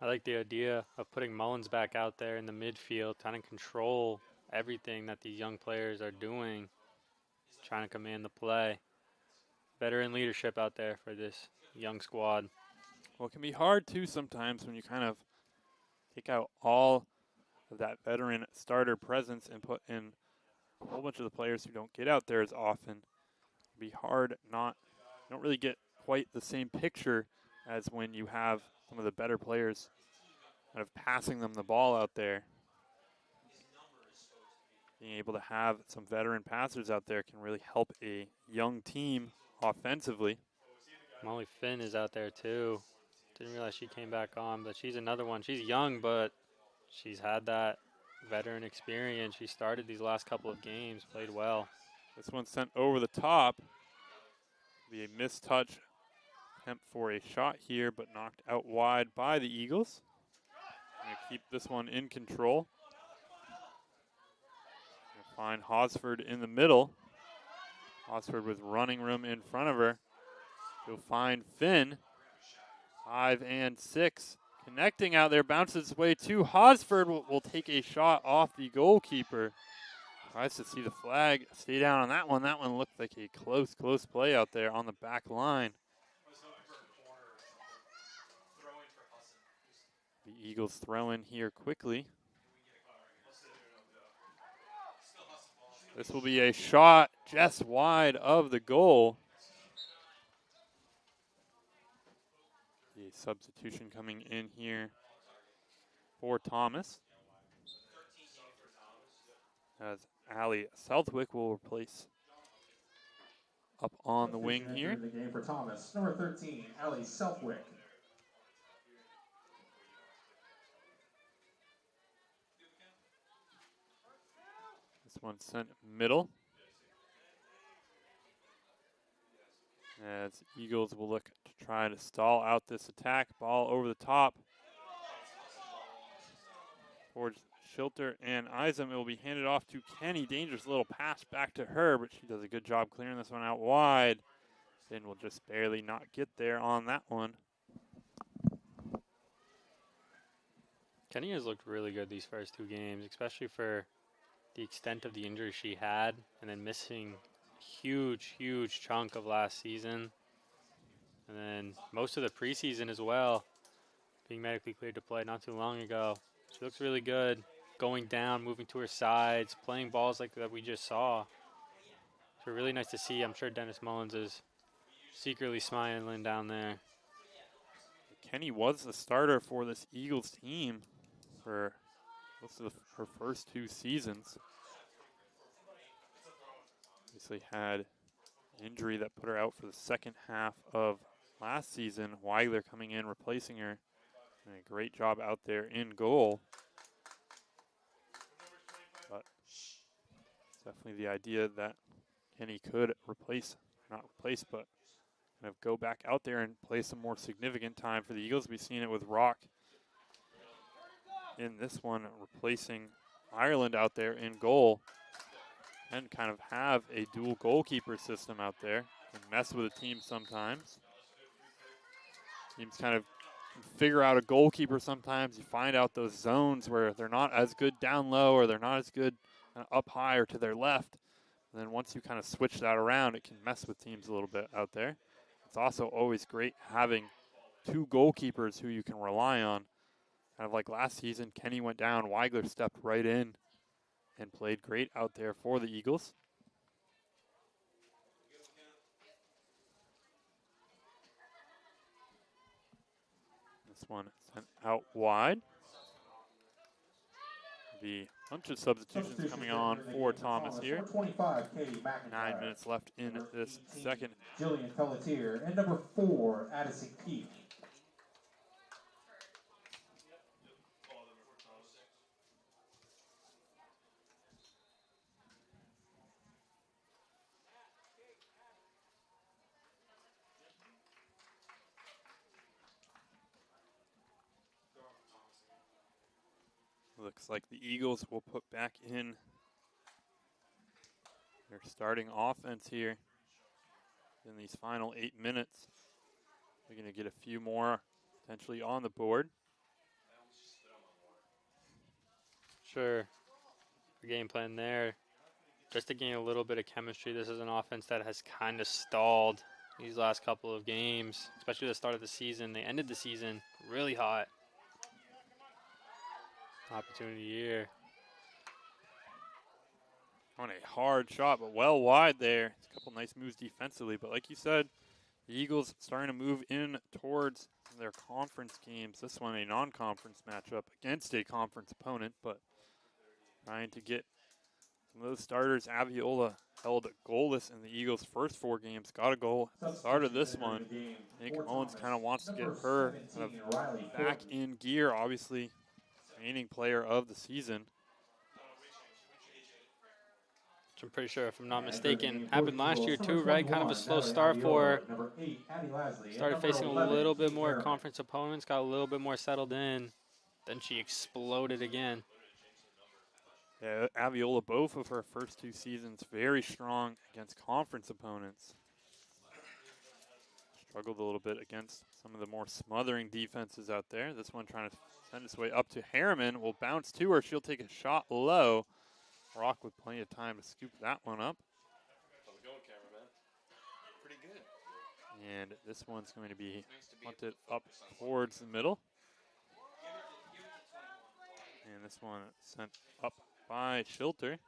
I like the idea of putting Mullins back out there in the midfield, trying to control everything that these young players are doing, trying to command the play. Veteran leadership out there for this young squad. Well, it can be hard, too, sometimes when you kind of take out all of that veteran starter presence and put in a whole bunch of the players who don't get out there as often. It can be hard you don't really get quite the same picture as when you have some of the better players kind of passing them the ball out there. Being able to have some veteran passers out there can really help a young team offensively. Molly Finn is out there too. Didn't realize she came back on, but she's another one. She's young, but she's had that veteran experience. She started these last couple of games, played well. This one sent over the top. Be a mistouch attempt for a shot here, but knocked out wide by the Eagles. Gonna keep this one in control. Gonna find Hosford in the middle. Hosford with running room in front of her. She'll find Finn. 5 and 6. Connecting out there, bounces its way to Hosford. Will take a shot off the goalkeeper. Tries to see the flag stay down on that one. That one looked like a close play out there on the back line. The Eagles throw in here quickly. This will be a shot just wide of the goal. The substitution coming in here for Thomas, as Allie Southwick will replace up on the wing here. The game for Thomas, number 13, Allie Southwick. This one sent middle. As Eagles will look to try to stall out this attack. Ball over the top towards Schilter and Isam. It will be handed off to Kenny. Dangerous little pass back to her, but she does a good job clearing this one out wide. Then will just barely not get there on that one. Kenny has looked really good these first 2 games, especially for the extent of the injury she had and then missing huge chunk of last season. And then most of the preseason as well, being medically cleared to play not too long ago. She looks really good, going down, moving to her sides, playing balls like that we just saw. So really nice to see. I'm sure Dennis Mullins is secretly smiling down there. Kenny was the starter for this Eagles team for most of her first 2 seasons. Obviously had injury that put her out for the second half of last season. Weigler coming in, replacing her. And a great job out there in goal. But definitely the idea that Kenny could not replace, but kind of go back out there and play some more significant time for the Eagles. We've seen it with Rock in this one, replacing Ireland out there in goal. And kind of have a dual goalkeeper system out there. Can mess with a team sometimes. Teams kind of figure out a goalkeeper sometimes. You find out those zones where they're not as good down low or they're not as good up high or to their left. And then once you kind of switch that around, it can mess with teams a little bit out there. It's also always great having 2 goalkeepers who you can rely on. Kind of like last season, Kenny went down, Weigler stepped right in and played great out there for the Eagles. This one sent out wide. The bunch of substitutions coming on for Thomas here. 25, Katie McIntyre. 9 minutes left in this 18, second. Jillian Pelletier. And number 4, Addison Keith. Looks like the Eagles will put back in their starting offense here in these final 8 minutes. We're going to get a few more potentially on the board. Sure. The game plan there, just to gain a little bit of chemistry. This is an offense that has kind of stalled these last couple of games, especially the start of the season. They ended the season really hot. Opportunity here. On a hard shot, but well wide there. It's a couple nice moves defensively, but like you said, the Eagles starting to move in towards their conference games. This one a non-conference matchup against a conference opponent, but trying to get some of those starters. Aviola held goalless in the Eagles' first 4 games, got a goal at the start of this one. I think Mullins kind of wants to get her kind of back in gear, obviously reigning player of the season. I'm pretty sure, if I'm not mistaken. Happened last year too, right? Kind of a slow start for her. Started facing a little bit more conference opponents, got a little bit more settled in. Then she exploded again. Yeah, Aviola, both of her first 2 seasons, very strong against conference opponents. Struggled a little bit against some of the more smothering defenses out there. This one trying to send its way up to Harriman. Will bounce to her. She'll take a shot low. Rock with plenty of time to scoop that one up. How's it going, cameraman? Pretty good. And this one's going to be punted up towards the middle. And this one sent up by Schilter.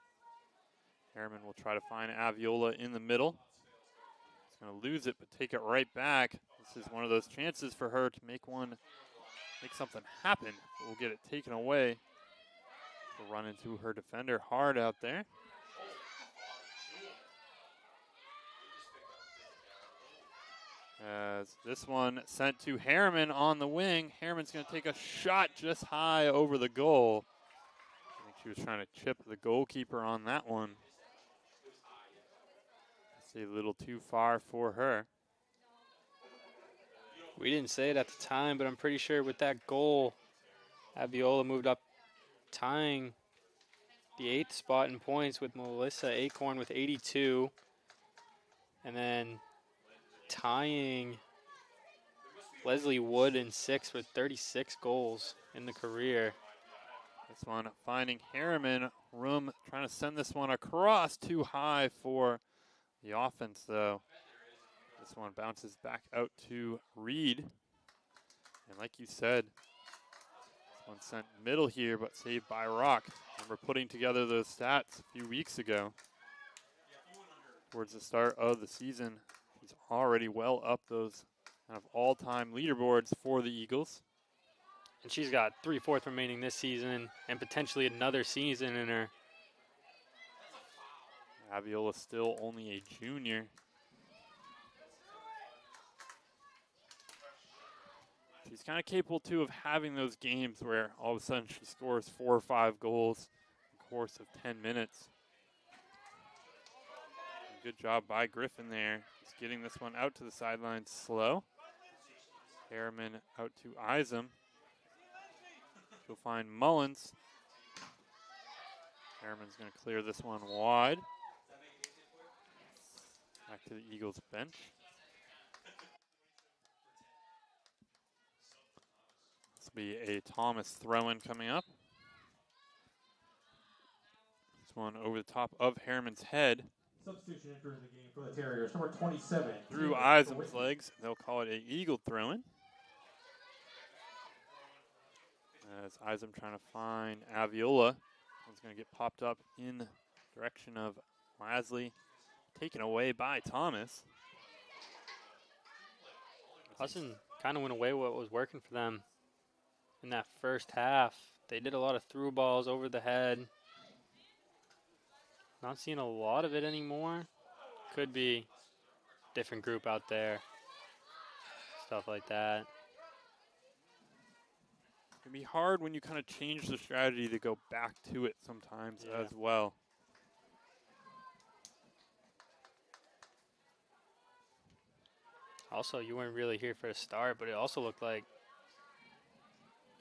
Harriman will try to find Aviola in the middle. He's going to lose it, but take it right back. This is one of those chances for her to make something happen. But we'll get it taken away. She'll run into her defender hard out there. As this one sent to Harriman on the wing. Harriman's going to take a shot just high over the goal. I think she was trying to chip the goalkeeper on that one. It's a little too far for her. We didn't say it at the time, but I'm pretty sure with that goal, Aviola moved up tying the 8th spot in points with Melissa Acorn with 82. And then tying Leslie Wood in 6th with 36 goals in the career. This one finding Harriman room, trying to send this one across, too high for the offense though. This one bounces back out to Reed. And like you said, this one sent middle here, but saved by Rock. Remember putting together those stats a few weeks ago. Towards the start of the season, he's already well up those kind of all-time leaderboards for the Eagles. And she's got 3/4 remaining this season and potentially another season in her. Aviola still only a junior. She's kind of capable, too, of having those games where all of a sudden she scores 4 or 5 goals in the course of 10 minutes. Good job by Griffin there. Just getting this one out to the sidelines slow. Harriman out to Isom. She'll find Mullins. Harriman's going to clear this one wide. Back to the Eagles bench. This will be a Thomas throw-in coming up. This one over the top of Harriman's head. Substitution entering the game for the Terriers, number 27. Through Isom's legs. They'll call it an Eagle throw-in. As Isom trying to find Aviola. One's going to get popped up in the direction of Lasley. Taken away by Thomas. Husson kind of went away what was working for them in that first half. They did a lot of through balls over the head. Not seeing a lot of it anymore. Could be different group out there. Stuff like that. It can be hard when you kind of change the strategy to go back to it sometimes as well. Also, you weren't really here for a start, but it also looked like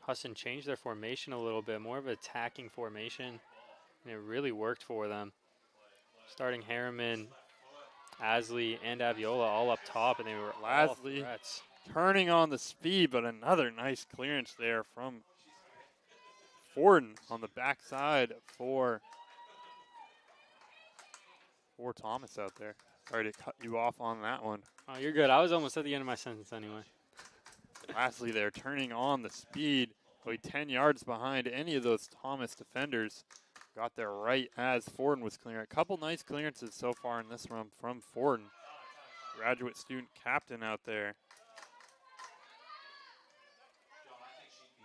Husson changed their formation a little bit, more of an attacking formation, and it really worked for them. Starting Harriman, Asley, and Aviola all up top, and they were all Lasley threats. turning on the speed, but another nice clearance there from Forden on the backside for Thomas out there. Sorry to cut you off on that one. Oh, you're good. I was almost at the end of my sentence anyway. Lastly, they're turning on the speed, probably 10 yards behind any of those Thomas defenders. Got there right as Forden was clearing. A couple nice clearances so far in this run from Forden. Graduate student captain out there.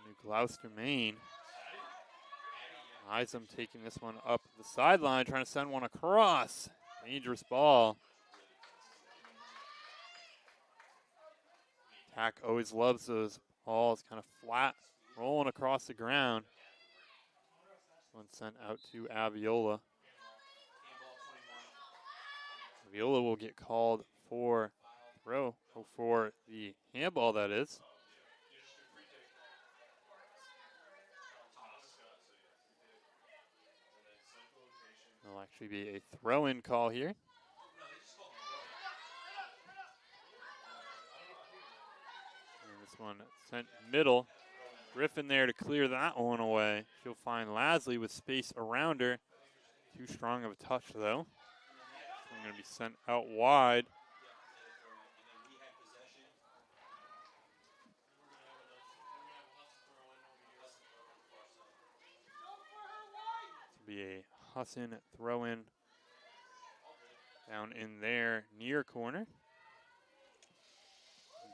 New Gloucester, Maine. Isom taking this one up the sideline, trying to send one across. Dangerous ball. Tack always loves those balls kind of flat, rolling across the ground. One sent out to Aviola. Viola will get called for throw, or for the handball, that is. It'll actually be a throw-in call here. And this one sent middle. Griffin there to clear that one away. She'll find Lasley with space around her. Too strong of a touch, though. This one's going to be sent out wide. This will be a Husson throw-in down in their near corner.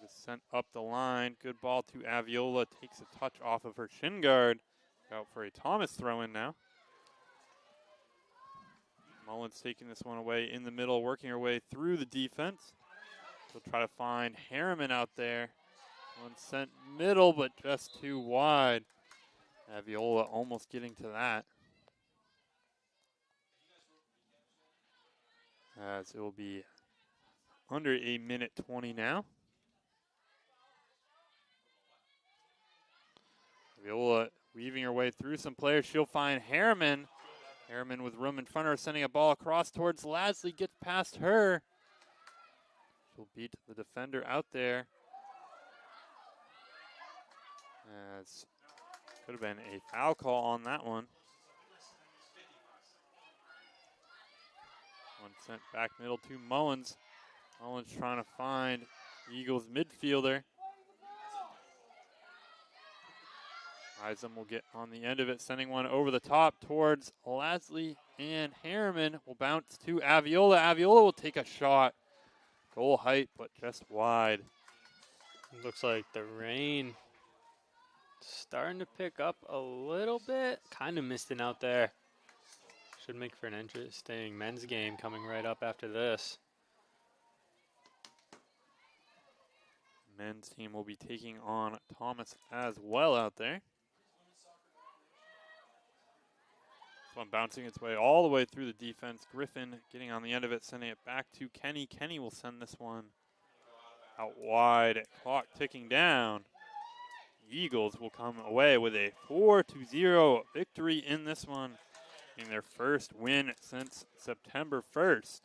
Just sent up the line. Good ball to Aviola. Takes a touch off of her shin guard. Out for a Thomas throw-in now. Mullins taking this one away in the middle, working her way through the defense. She'll try to find Harriman out there. One sent middle, but just too wide. Aviola almost getting to that. As it will be under a minute 20 now. Aviola weaving her way through some players. She'll find Harriman. Harriman with room in front of her, sending a ball across towards Lasley. Gets past her. She'll beat the defender out there. As could have been a foul call on that one. One sent back middle to Mullins. Mullins trying to find Eagles midfielder. Isom will get on the end of it, sending one over the top towards Lasley, and Harriman will bounce to Aviola. Aviola will take a shot. Goal height, but just wide. Looks like the rain starting to pick up a little bit. Kind of misting out there. Should make for an interesting men's game coming right up after this. Men's team will be taking on Thomas as well out there. This one bouncing its way all the way through the defense. Griffin getting on the end of it, sending it back to Kenny. Kenny will send this one out wide. Clock ticking down. Eagles will come away with a 4-0 victory in this one, in their first win since September 1st.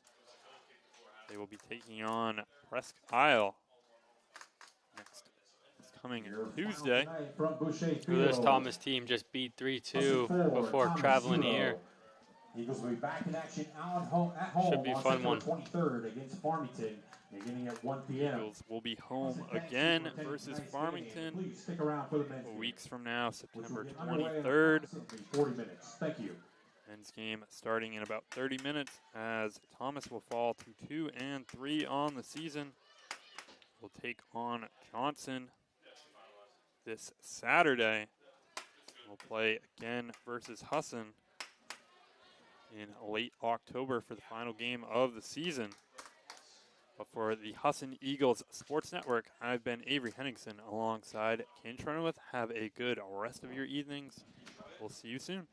They will be taking on Presque Isle next coming Tuesday. This Thomas team just beat 3-2 before traveling here. Eagles will be back in action at home Should be a fun one. 23rd against Farmington, beginning at 1 p.m. Eagles will be home again versus Farmington Please stick around for the men's game, weeks from now, which will September get underway in 23rd. approximately 40 minutes. Thank you. Men's game starting in about 30 minutes, as Thomas will fall to 2-3 on the season. Will take on Johnson this Saturday. We'll play again versus Husson in late October for the final game of the season. But for the Husson Eagles Sports Network, I've been Avery Henningsen alongside Ken Trenoweth. Have a good rest of your evenings. We'll see you soon.